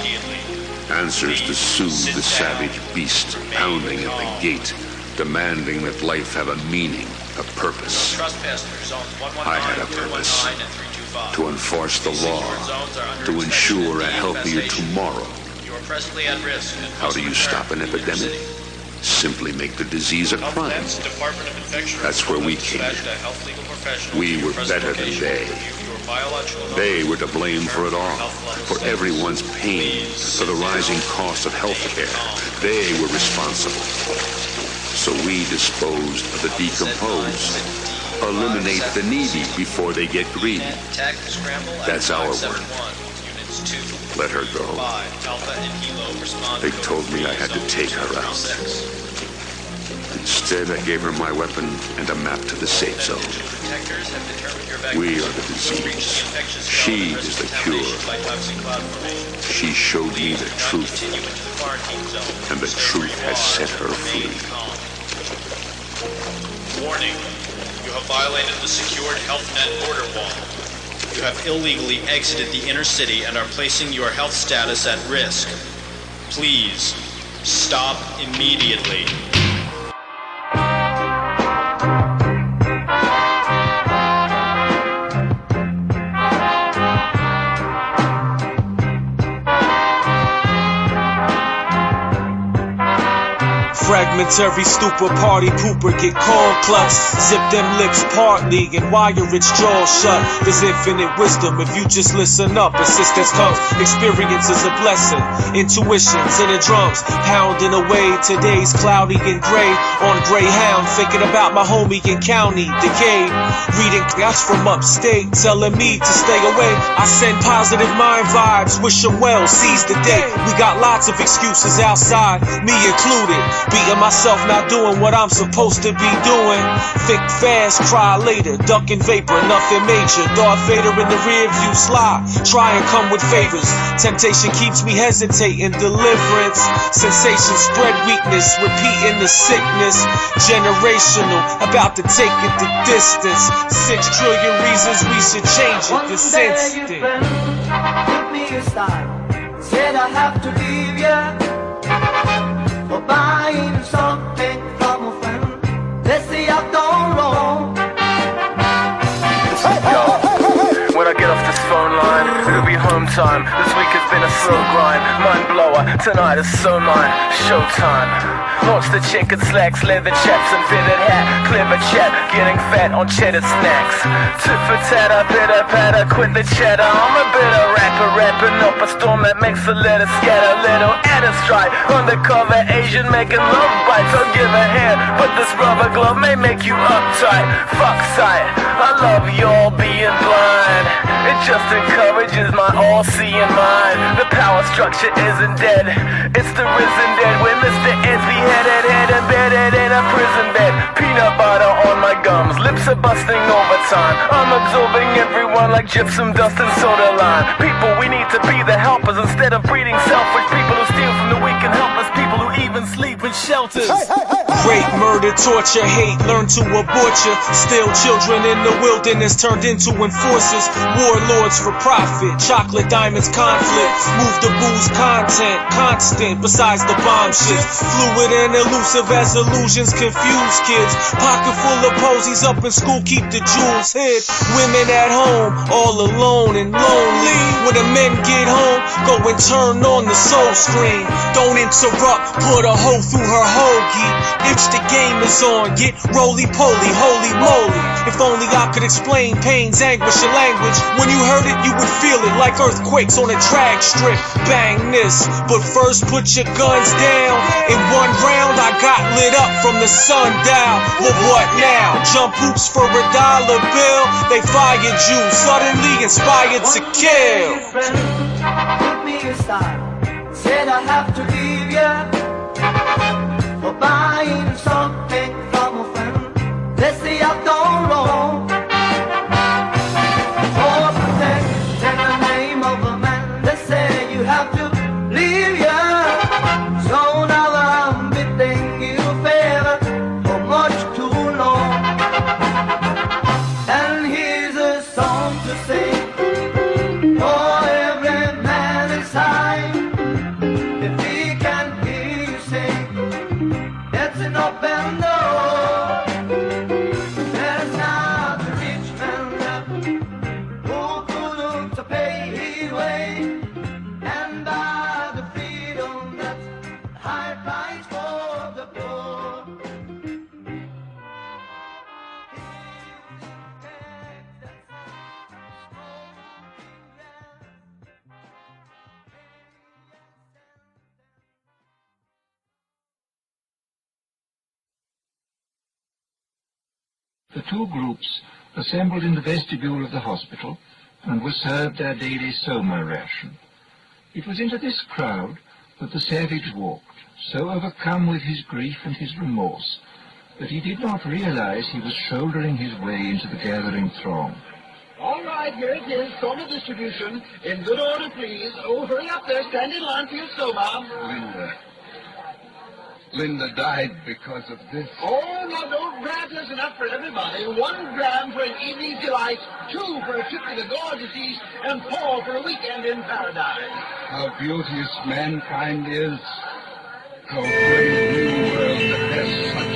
S22: Answers to soothe the savage beast pounding at the gate, demanding that life have a meaning, a purpose. I had a purpose, to enforce the law, to ensure a healthier tomorrow. How do you stop an epidemic? simply make the disease a crime. That's where we came in. We were better than they. They were to blame for it all, for everyone's pain, for the rising cost of health care. They were responsible. So we disposed of the decomposed. Eliminate the needy before they get greedy. That's our work. Let her go. They told me I had to take her out. Instead, I gave her my weapon and a map to the safe zone. We are the disease. She is the cure. She showed me the truth. And the truth has set her free.
S2: Warning. You have violated the secured health net border wall. You have illegally exited the inner city and are placing your health status at risk. Please, stop immediately.
S7: Fragmentary stupor party pooper get cold clucks. Zip them lips partly and wire its jaw shut. There's infinite wisdom if you just listen up. Assistance comes, experience is a blessing. Intuitions in the drums, pounding away. Today's cloudy and gray on Greyhound. Thinking about my homie in county decay. Reading guys from upstate telling me to stay away. I send positive mind vibes, wish them well, seize the day. We got lots of excuses outside, me included. Beating myself not doing what I'm supposed to be doing. Think fast, cry later, ducking vapor, nothing major. Darth Vader in the rear view slide, try and come with favors. Temptation keeps me hesitating, deliverance. Sensation spread weakness, repeating the sickness. Generational, about to take it the distance. 6 trillion reasons we should change it this instant.
S3: Give me a sign, said I have to leave ya. For buying something from a friend. They say I've gone wrong.
S23: Yo, when I get off this phone line, it'll be home time. This week has been a slow grind. Mind blower, tonight is so mine. Showtime. Launch the chicken slacks, leather chaps and fitted hat. Clever chat, getting fat on cheddar snacks. Tit for tatter, pitter patter, quit the chatter. I'm a bitter rapper, rapping up a storm that makes a letter scatter. Little at a strike, undercover Asian making love bites. I'll give a hand, but this rubber glove may make you uptight. Fuck sight, I love y'all being blind. It just encourages my all-seeing mind. The power structure isn't dead, it's the risen dead. When Mr. Ed's beheaded, head embedded in a prison bed. Peanut butter on my gums, lips are busting overtime. I'm absorbing everyone like gypsum dust and soda lime. People, we need to be the helpers instead of breeding selfish people who steal from the weak and helpless people who even sleep in shelters.
S7: Rape, murder, torture, hate, learn to abort you. Still children in the wilderness turned into enforcers. Warlords for profit, chocolate diamonds conflict. Move the booze content, constant besides the bomb shit. Fluid and elusive as illusions confuse kids. Pocket full of posies up in school, keep the jewels hid. Women at home, all alone and lonely. When the men get home, go and turn on the soul screen. Don't interrupt, put a hoe through her hoagie. Itch the game is on, get roly-poly, holy moly. If only I could explain pain's anguish in language. When you heard it, you would feel it like earthquakes on a drag strip. Bang this, but first put your guns down. In one round, I got lit up from the sundial. Well, what now? Jump hoops for $1 bill. They fired you, suddenly inspired to kill.
S3: Give me a sign, said I have to leave ya. For buying something from a friend. They say I've gone wrong. For protecting the name of a man. They say you have to leave ya. So now I'm bidding you farewell for much too long. And here's a song to sing for every man inside. If he can hear you sing, it's an open door. There's not a rich man left who couldn't pay his way and buy the freedom.
S4: the two groups assembled in the vestibule of the hospital and were served their daily soma ration. It was into this crowd that the savage walked, so overcome with his grief and his remorse that he did not realize he was shouldering his way into the gathering throng.
S5: All right, here it is, soma distribution. In good order, please. Oh, hurry up there, stand in line for your soma.
S9: Linda died because of this.
S5: Oh, no, don't grab. There's enough for everybody. 1 gram for an evening's delight, 2 for a trip to the gorgeous East, and 4 for a weekend in paradise.
S9: How beauteous mankind is. How brave new world that there's such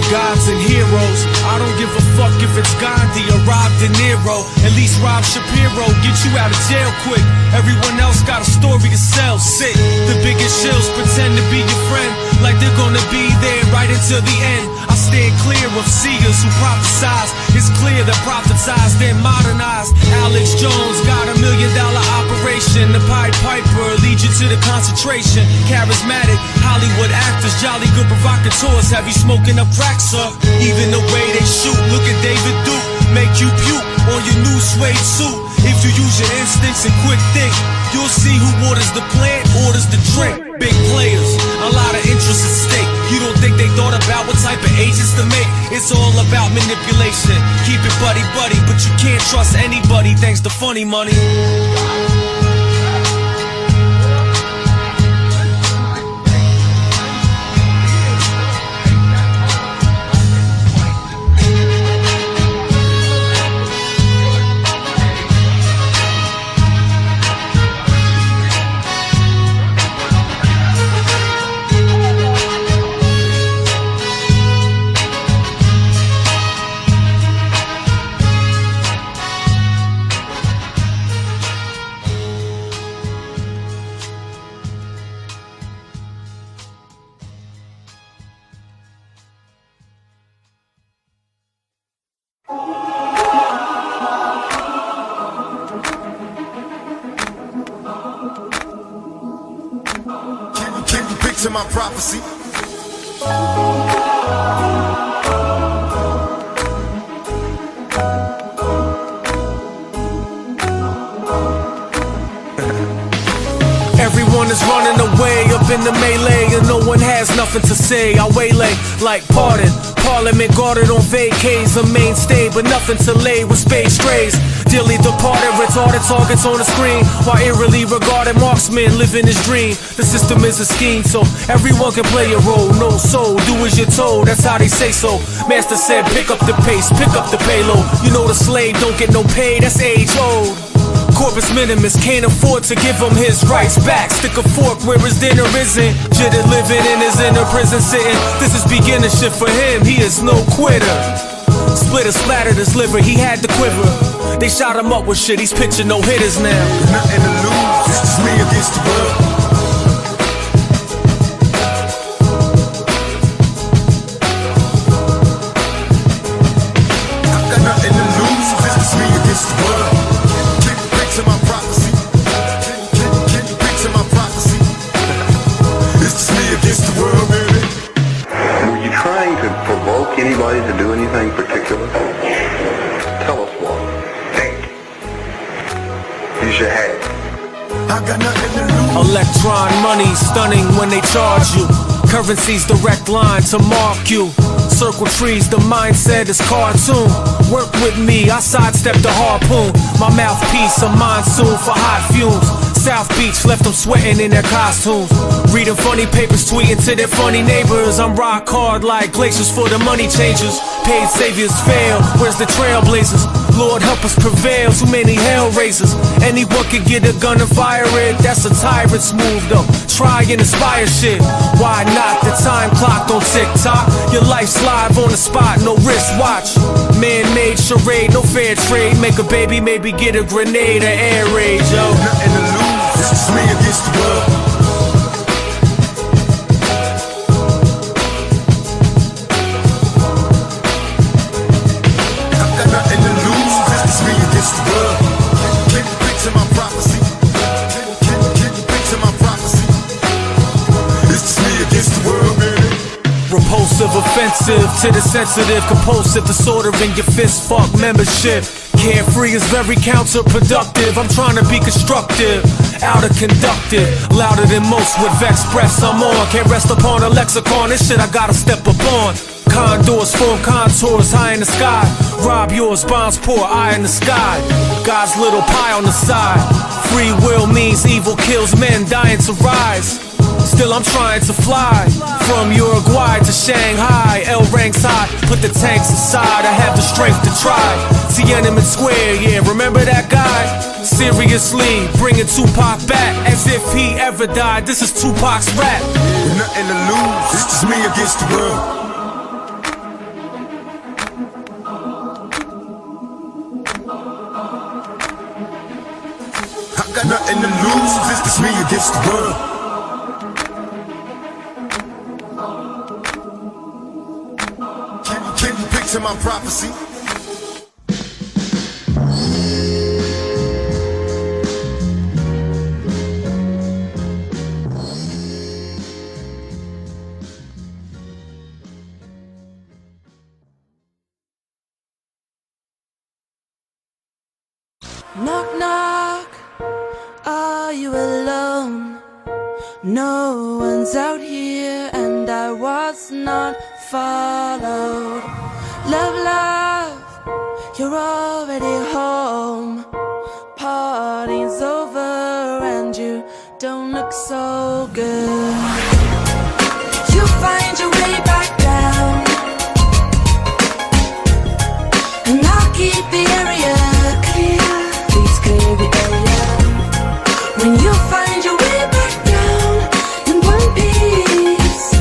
S1: gods and heroes. I don't give a fuck if it's Gandhi or Rob De Niro. At least Rob Shapiro get you out of jail quick. Everyone else got a story to sell. Sick. The biggest shills pretend to be your friend, like they're gonna be there right until the end. I stand clear of seers who prophesize. It's clear that prophesize, then modernize. Alex Jones got $1 million operation. The Pied Piper lead you to the concentration. Charismatic Hollywood actors, jolly good provocateurs. Have you smoking up crack, sir? Even the way they shoot, look at David Duke, make you puke on your new suede suit. If you use your instincts and quick think, you'll see who orders the plant, orders the drink. Big players, a lot of interest at stake. You don't think they thought about what type of agents to make? It's all about manipulation. Keep it buddy-buddy, but you can't trust anybody thanks to funny money.
S24: To my prophecy.
S1: Everyone is running away up in the melee, and no one has nothing to say. I waylay like pardon. Parliament guarded on vacays, a mainstay, but nothing to lay with spade strays. Dearly departed, retarded targets on the screen, while eerily regarded marksmen living his dream. The system is a scheme, so everyone can play a role. No soul, do as you're told, that's how they say so. Master said, pick up the pace, pick up the payload. You know the slave don't get no pay, that's age old. Corpus minimus can't afford to give him his rights back. Stick a fork where his dinner isn't. Jitted living in his inner prison sitting. This is beginner shit for him, he is no quitter. Splitter splattered his liver, he had the quiver. They shot him up with shit, he's pitching no hitters now.
S24: Nothing to lose, it's just me against the world. I got nothing to lose, it's just me against the world. To my prophecy, can you picture my prophecy? It's just me against the world, baby.
S22: Were you trying to provoke anybody to do anything particular? Tell us what. Think. Use your head.
S24: I got nothing to lose.
S1: Electron money stunning when they charge you. Currency's direct line to mark you. Circle trees, the mindset is cartoon. Work with me, I sidestep the harpoon. My mouthpiece, a monsoon for hot fumes. South Beach left them sweating in their costumes. Reading funny papers, tweeting to their funny neighbors. I'm rock hard like glaciers for the money changers. Paid saviors fail, where's the trailblazers? Lord help us prevail, too many hell raisers. Anyone can get a gun and fire it, that's a tyrant's move though. Try and inspire shit, why not? The time clock on TikTok. Your life's live on the spot, no wristwatch. Man-made charade, no fair trade. Make a baby, maybe get a grenade or air raid, yo.
S24: Nothing to lose, it's just me against the world.
S7: offensive to the sensitive, compulsive disorder in your fist fuck membership. Carefree is very counterproductive. I'm trying to be constructive, out of conductive, louder than most with vex breaths I'm on. Can't rest upon a lexicon, this shit I gotta step up on. Condors form contours high in the sky. Rob yours, bombs pour, eye in the sky. God's little pie on the side. Free will means evil kills men dying to rise. Still I'm trying to fly from Uruguay to Shanghai. L ranks high, put the tanks aside. I have the strength to try. Tiananmen Square, yeah, remember that guy? Seriously, bringing Tupac back as if he ever died. This is Tupac's rap.
S24: Nothing to lose, it's just me against the world. I got nothing to lose, it's just me against the world. Can you picture my prophecy?
S8: Knock, knock, are you alone? No one's out here and I was not followed. Love, love, you're already home. Party's over and you don't look so good. You find your way back down and I'll keep the area clear. Please clear the area. When you find your way back down in one piece,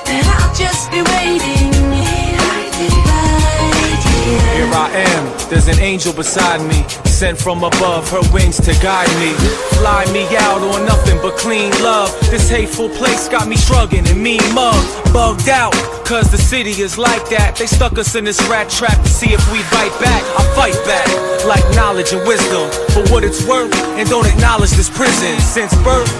S8: then I'll just be waiting here, right here.
S7: Here I am, there's an angel beside me, sent from above, her wings to guide me. Fly me out on nothing but clean love. This hateful place got me shrugging and mean mugged. Bugged out, cause the city is like that. They stuck us in this rat trap to see if we bite back. I fight back, like knowledge and wisdom, for what it's worth, and don't acknowledge this prison. Since birth,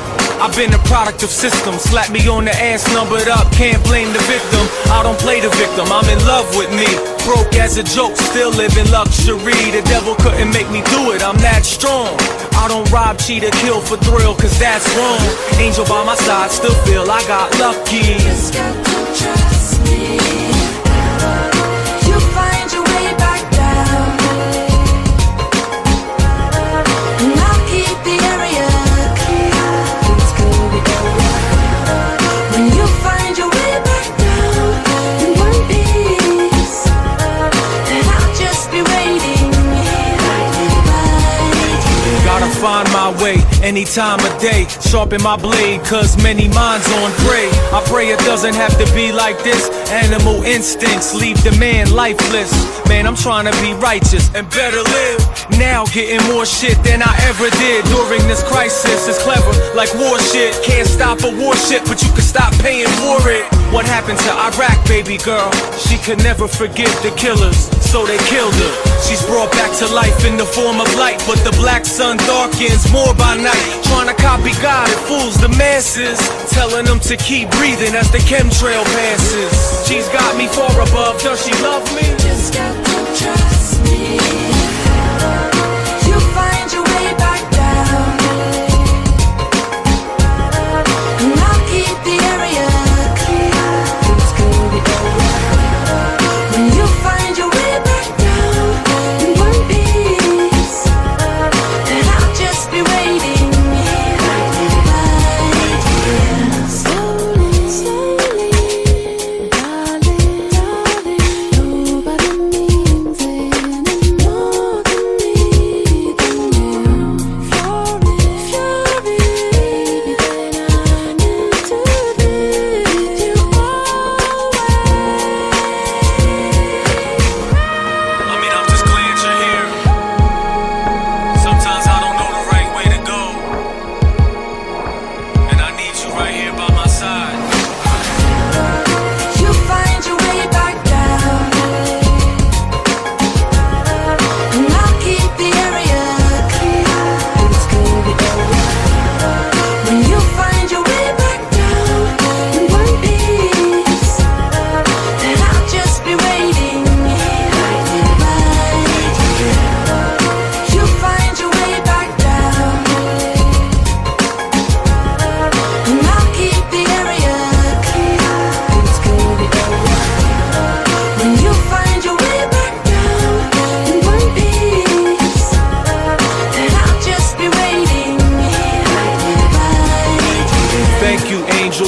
S7: I've been a product of systems. Slap me on the ass, numbered up, can't blame the victim. I don't play the victim, I'm in love with me. Broke as a joke, still live in luxury. The devil couldn't make me do it, I'm that strong. I don't rob, cheat, or kill for thrill, cause that's wrong. Angel by my side, still feel I got lucky.
S8: Just got to trust me. You find your way back down and I'll keep the area clear. Please clear the area. When you find your way back down in one piece, then I'll just be waiting here, right here.
S7: Gotta find my way any time of day, sharpen my blade, cause many minds on prey. I pray it doesn't have to be like this. Animal instincts leave the man lifeless. Man, I'm trying to be righteous and better live. Now getting more shit than I ever did during this crisis. It's clever, like war shit. Can't stop a warship, but you can stop paying for it. What happened to Iraq, baby girl? She could never forgive the killers, so they killed her. She's brought back to life in the form of light, but the black sun darkens more by night. Trying to copy God, it fools the masses, telling them to keep breathing as the chemtrail passes. She's got me far above, does she love me?
S8: Just got to trust me. You find your way back down and I'll keep the area clear. Please clear the area. When you find your way back down in one piece, then I'll just be waiting here, right here. Slowly, slowly, darling, darling, nobody means anymore.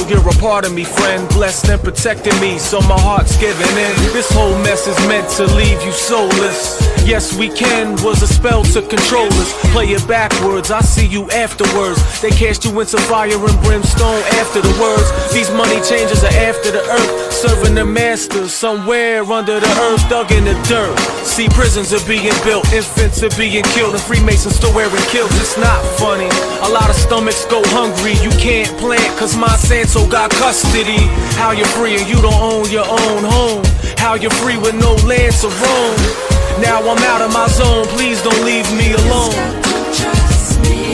S7: feel you're a part of me, friend. Blessed and protecting me, so my heart's giving in. This whole mess is meant to leave you soulless. Yes, we can was a spell to control us. Play it backwards, I see you afterwards. They cast you into fire and brimstone after the words. These money changers are after the earth, serving the masters somewhere under the earth, dug in the dirt. See, prisons are being built, infants are being killed, and Freemasons still wearing kilts. It's not funny. A lot of stomachs go hungry. You can't plant, cause Monsanto got custody. How you free and you don't own your own home? How you free with no land to roam? Now I'm out of my zone, please don't leave me alone.
S8: Trust me,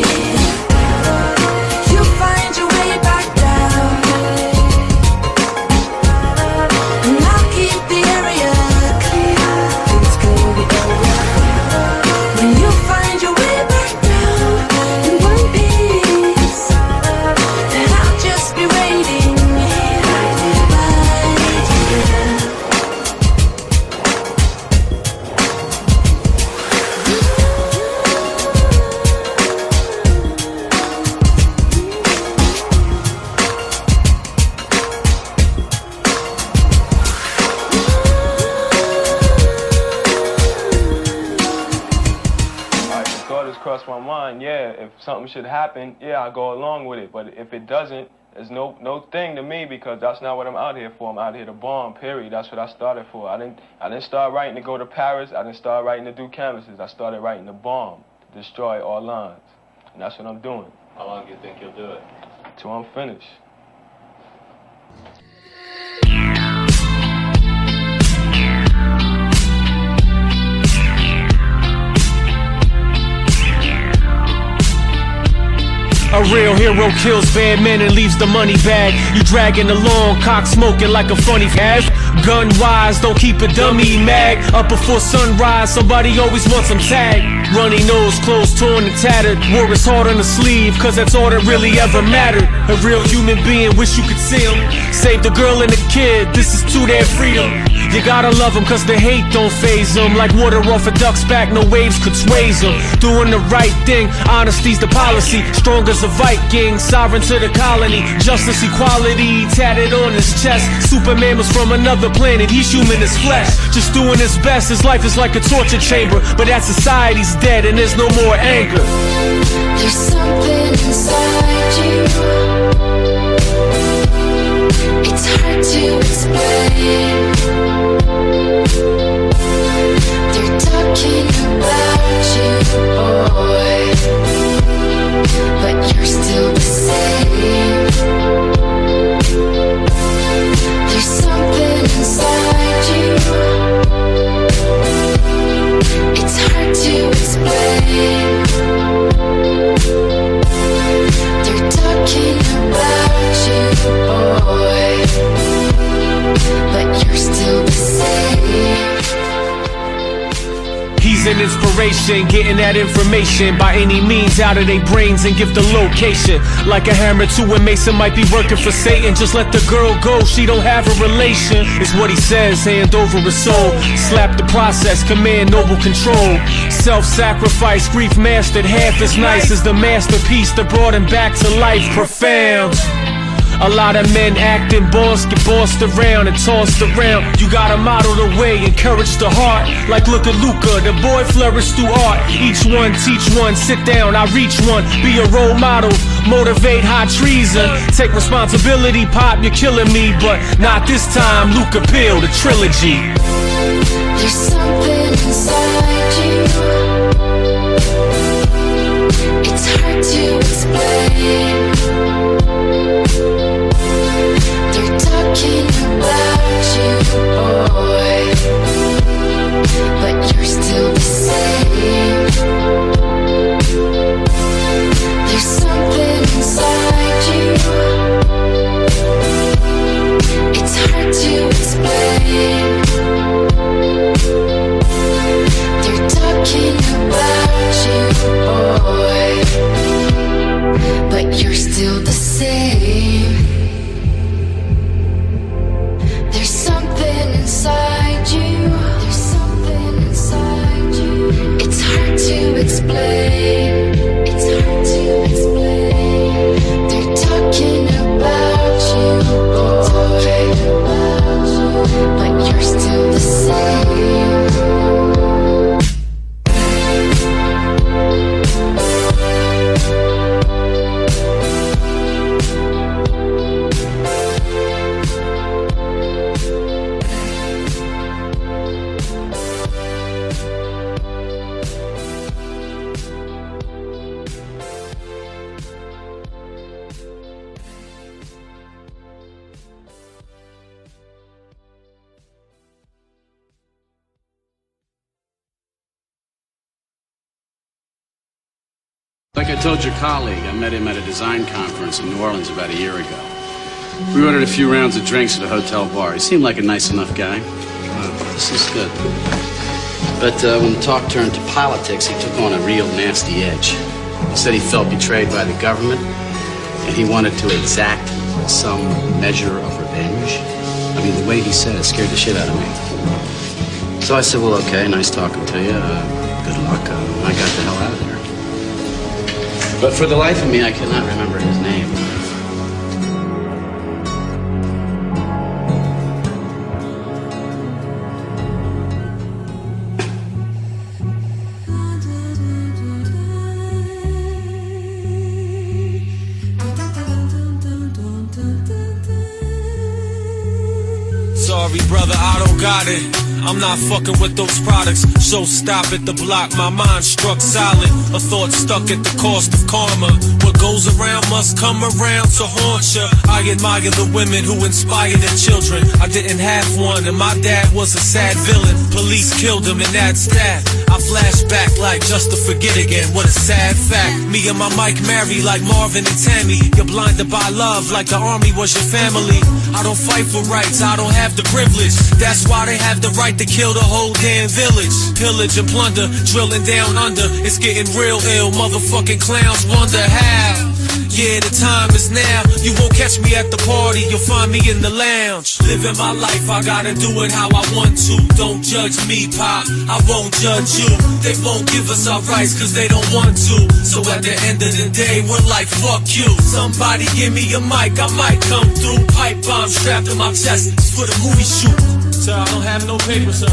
S8: you'll find your way back down, and I'll keep the area clear. Please clear the area. When you find your way back down in one piece, then I'll just be waiting here, right here.
S6: Cross my mind, yeah, if something should happen, yeah, I'll go along with it. But if it doesn't, there's no thing to me, because that's not what I'm out here for. I'm out here to bomb, period. That's what I started for. I didn't start writing to go to Paris. I didn't start writing to do canvases. I started writing to bomb, to destroy all lines. And that's what I'm doing.
S10: How long do you think you'll do it?
S6: Till I'm finished.
S7: A real hero kills bad men and leaves the money bag. You dragging along, cock smoking like a funny ass. Gun wise, don't keep a dummy mag. Up before sunrise, somebody always wants some tag. Runny nose, clothes torn and tattered. Wore his heart on the sleeve, cause that's all that really ever mattered. A real human being, wish you could see him. Save the girl and the kid, this is to their freedom. You gotta love him, cause the hate don't faze them. Like water off a duck's back, no waves could sway them. Doing the right thing, honesty's the policy. Strong as a Viking, sovereign to the colony. Justice, equality, tatted on his chest. Superman was from another planet, he's human as flesh. Just doing his best, his life is like a torture chamber. But that society's dead and there's no more anger.
S8: There's something inside you, it's hard to explain. They're talking about you, boy, but you're still the same. There's something inside you, it's hard to explain. They're talking about you, boy, but you're still the same.
S7: He's an inspiration, getting that information by any means out of their brains and give the location. Like a hammer to a mason, might be working for Satan. Just let the girl go, she don't have a relation. Is what he says, hand over his soul. Slap the process, command noble control. Self-sacrifice, grief mastered, half as nice as the masterpiece that brought him back to life. Profound. A lot of men acting boss, get bossed around and tossed around. You gotta model the way, encourage the heart. Like look at LUCA, the boy flourished through art. Each one, teach one, sit down, I reach one. Be a role model, motivate high treason. Take responsibility, Pop, you're killing me. But not this time, LUCA Pill, the trilogy.
S8: There's something inside you, it's hard to explain. They're talking about you, boy, but you're still the same. There's something inside you, it's hard to explain.
S10: Like I told your colleague, I met him at a design conference in New Orleans about a year ago. We ordered a few rounds of drinks at a hotel bar. He seemed like a nice enough guy. This is good. But when the talk turned to politics, he took on a real nasty edge. He said he felt betrayed by the government, and he wanted to exact some measure of revenge. I mean, the way he said it scared the shit out of me. So I said, well, okay, nice talking to you. Good luck. I got the hell out of there. But for the life of me, I cannot remember his name.
S7: Sorry, brother, I don't got it. I'm not fucking with those products. So stop at the block, my mind struck solid. A thought stuck at the cost of karma. What goes around must come around to haunt ya. I admire the women who inspire their children. I didn't have one, and my dad was a sad villain. Police killed him, and that's that. I flash back like just to forget again. What a sad fact. Me and my Mike married like Marvin and Tammy. You're blinded by love like the army was your family. I don't fight for rights, I don't have the privilege. That's why they have the right to kill the whole damn village. Pillage and plunder, drilling down under. It's getting real ill, motherfucking clowns wonder how. Yeah, the time is now. You won't catch me at the party, you'll find me in the lounge. Living my life, I gotta do it how I want to. Don't judge me, Pop, I won't judge you. They won't give us our rights cause they don't want to. So at the end of the day, we're like, fuck you. Somebody give me a mic, I might come through. Pipe bomb strapped to my chest, it's for the movie shoot. Sir, I don't have no paper, sir.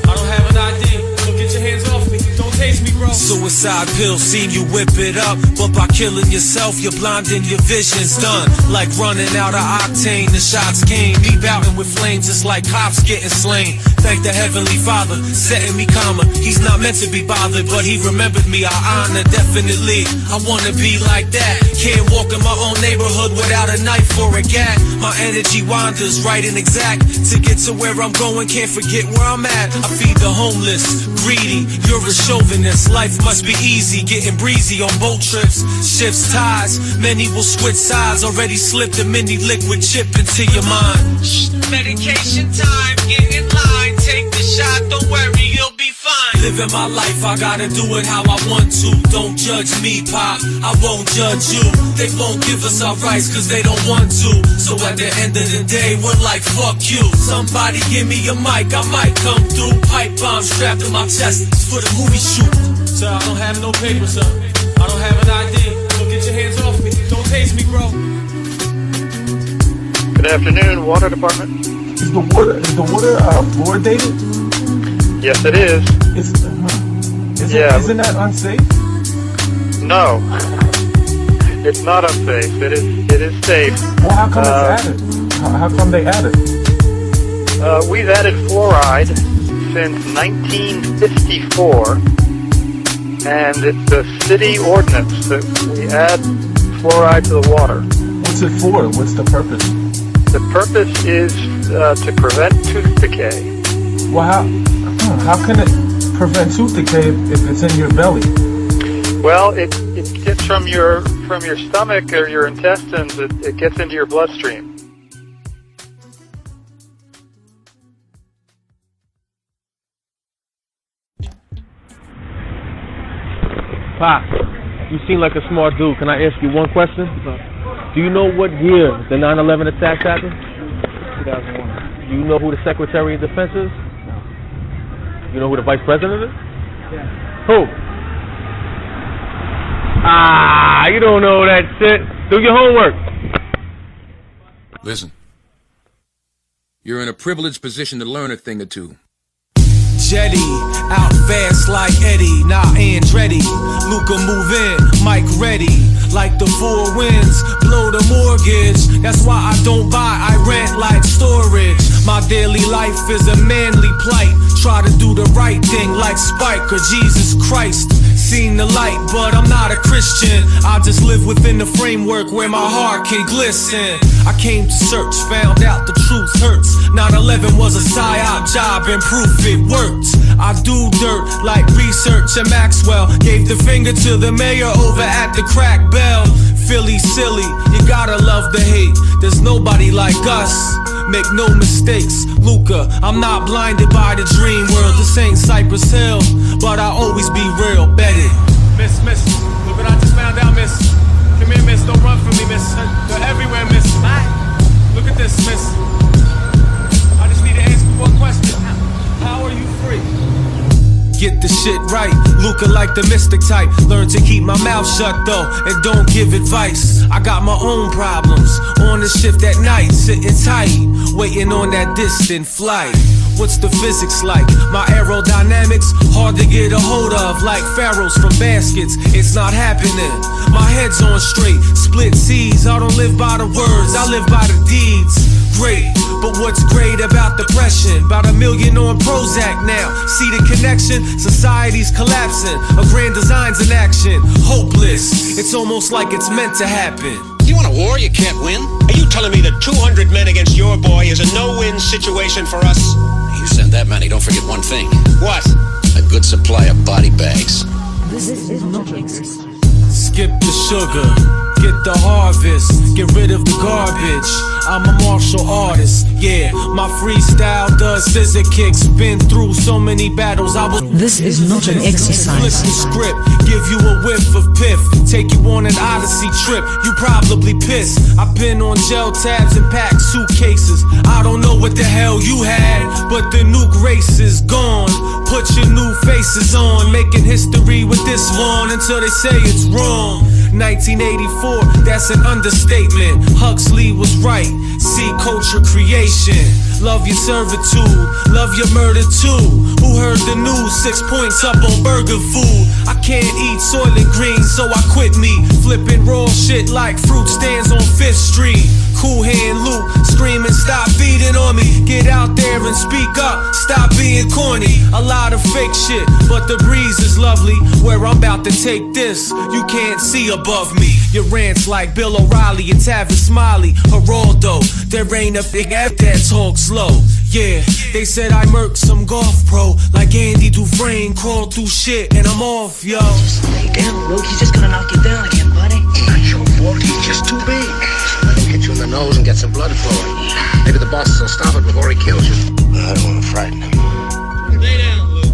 S7: I don't have an ID. So get your hands off me. Don't taste me, bro. Suicide pill, seen you whip it up. But by killing yourself, you're blinding your vision's done. Like running out of octane, the shots came. Me bouting with flames, it's like cops getting slain. Thank the Heavenly Father, setting me calmer. He's not meant to be bothered, but he remembered me. I honor definitely. I wanna be like that. Can't walk in my own neighborhood without a knife or a gat. My energy wanders right and exact. To get to where I'm going, can't forget where I'm at. I feed the homeless, greedy, you're a chauvinist. Life must be easy, getting breezy on boat trips. Shifts ties, many will switch sides. Already slipped a mini liquid chip into your mind. Medication time, get in line. Take the shot, don't worry, you'll be fine. Living my life, I gotta do it how I want to. Don't judge me, Pop, I won't judge you. They won't give us our rights cause they don't want to. So at the end of the day, we're like, fuck you. Somebody give me a mic, I might come through. Pipe bomb strapped to my chest, it's for the movie shoot. Sir, I don't have no paper, sir. I don't have an ID. So get your hands off me. Don't taste me, bro.
S11: Good afternoon, Water Department.
S12: Is the water fluoridated?
S11: Yes, it is.
S12: Isn't that unsafe?
S11: No, it's not unsafe. It is safe.
S12: Well, how come it's added? How come they added?
S11: We've added fluoride since 1954, and it's a city ordinance that we add fluoride to the water.
S12: What's it for? What's the purpose?
S11: The purpose is to prevent tooth decay.
S12: Well, how can it prevent tooth decay if it's in your belly?
S11: Well, it gets from your stomach or your intestines. It gets into your bloodstream.
S13: Pop, you seem like a smart dude. Can I ask you one question? Do you know what year the 9/11 attacks happened?
S12: 2001.
S13: Do you know who the Secretary of Defense is?
S12: No.
S13: You know who the Vice President is?
S12: Yeah.
S13: Who? You don't know that shit. Do your homework.
S25: Listen. You're in a privileged position to learn a thing or two.
S7: Jetty, out fast like Eddie, nah Andretti. LUCA move in, Mike ready. Like the four winds, blow the mortgage. That's why I don't buy, I rent like storage. My daily life is a manly plight. Try to do the right thing like Spike or Jesus Christ.
S1: seen the light, but I'm not a Christian. I just live within the framework where my heart can glisten. I came to search, found out the truth hurts. 9/11 was a psyop job and proof it worked. I do dirt like research and Maxwell. Gave the finger to the mayor over at the crack bell. Philly silly, you gotta love the hate. There's nobody like us, make no mistakes. LUCA, I'm not blinded by the dream world. This ain't Cypress Hill, but I'll always be real, bet it. Miss, look what I just found out, miss. Come here, miss, don't run from me, miss. They're everywhere, miss. Look at this, miss. I just need to ask you one question. How are you free? Get the shit right, LUCA like the mystic type. Learn to keep my mouth shut though, and don't give advice. I got my own problems, on the shift at night, sitting tight, waiting on that distant flight. What's the physics like? My aerodynamics, hard to get a hold of, like pharaohs from baskets, it's not happening. My head's on straight, split seas, I don't live by the words, I live by the deeds. Great, but what's great about depression? About 1 million on Prozac now. See the connection? Society's collapsing. A grand design's in action. Hopeless. It's almost like it's meant to happen.
S14: You want a war you can't win? Are you telling me that 200 men against your boy is a no-win situation for us?
S15: You send that many, don't forget one thing.
S14: What?
S15: A good supply of body bags.
S8: This is not exercise.
S1: Skip the sugar, get the harvest, get rid of the garbage. I'm a martial artist, yeah. My freestyle does scissor kicks. Been through so many battles. I was.
S8: This is not an exercise.
S1: Flip the script, give you a whiff of piff, take you on an odyssey trip. You probably pissed. I've been on gel tabs and packed suitcases. I don't know what the hell you had, but the nuke race is gone. Put your new faces on, making history with this one until they say it's wrong. 1984, that's an understatement. Huxley was right, see culture creation. Love your servitude, love your murder too. Who heard the news? 6 points up on burger food. I can't eat Soylent Green, so I quit me. Flipping raw shit like fruit stands on 5th Street. Cool hand Luke, screaming stop beating on me. Get out there and speak up, stop being corny. A lot of fake shit, but the breeze is lovely. Where I'm about to take this, you can't see above me. Your rants like Bill O'Reilly and Tavis Smiley, Geraldo. There ain't a big F that talks slow. Yeah, they said I murked some golf pro like Andy Dufresne, crawled through shit and I'm off, yo.
S16: Just lay down, Luke. He's just gonna knock you down again, buddy.
S15: Not your fault, he's just too big. Let him hit you in the nose and get some blood flowing. Maybe the bosses will stop it before he kills you.
S16: I don't want to frighten him.
S14: Lay down, Luke.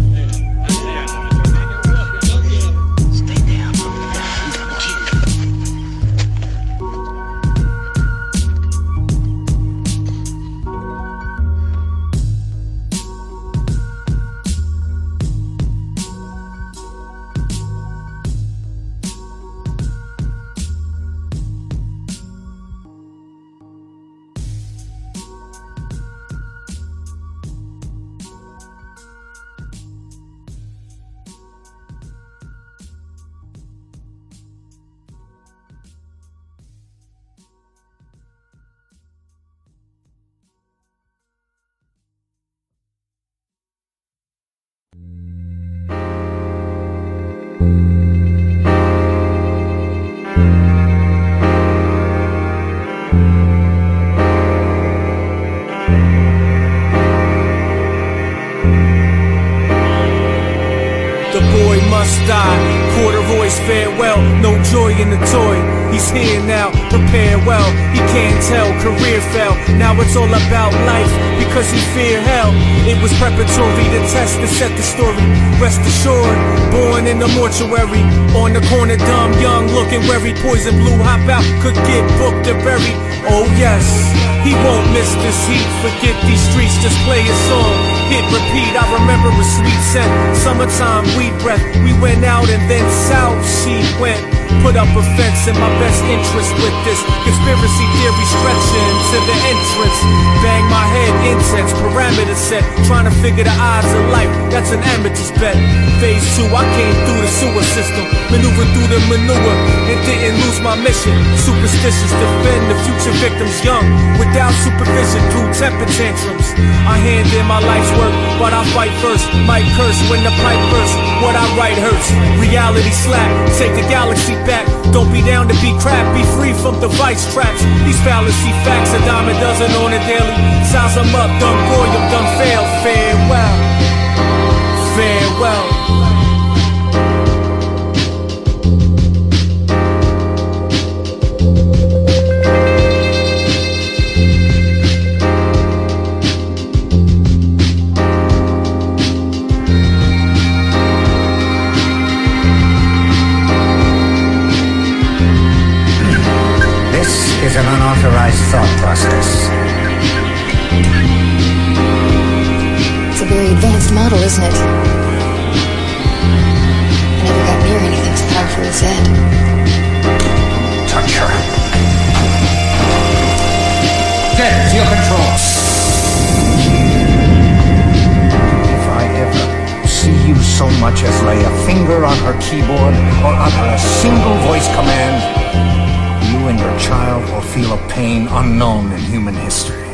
S1: The boy must die, corduroy's farewell, no joy in the toy. He's here now, prepare well, he can't tell, career fell. Now it's all about life, because he feared hell. It was preparatory to test to set the story. Rest assured, born in the mortuary. On the corner, dumb, young, looking wary. Poison blue, hop out, could get booked or buried. Oh yes, he won't miss this heat. Forget these streets, just play a song. Hit repeat, I remember a sweet scent. Summertime, weed breath. We went out and then south she went.
S7: Put up a fence in my best interest with this conspiracy theory stretching to the entrance. Bang my head, incense, parameters set. Trying to figure the odds of life, that's an amateur's bet. Phase 2, I came through the sewer system, maneuvered through the manure, and didn't lose my mission. Superstitious, defend the future victims young, without supervision through temper tantrums. I hand in my life's work, but I fight first. Might curse when the pipe bursts. What I write hurts. Reality slap, take the galaxy back. Don't be down to be crap, be free from device traps. These fallacy facts, a dime a dozen on a daily. Size them up, done boy, I'm done fail. Farewell, farewell.
S15: Is an unauthorized thought process.
S17: It's a very advanced model, isn't it? I never got near anything so powerful as that.
S15: Touch her. Get your control. If I ever see you so much as lay a finger on her keyboard or utter a single voice command, you and your child will feel a pain unknown in human history.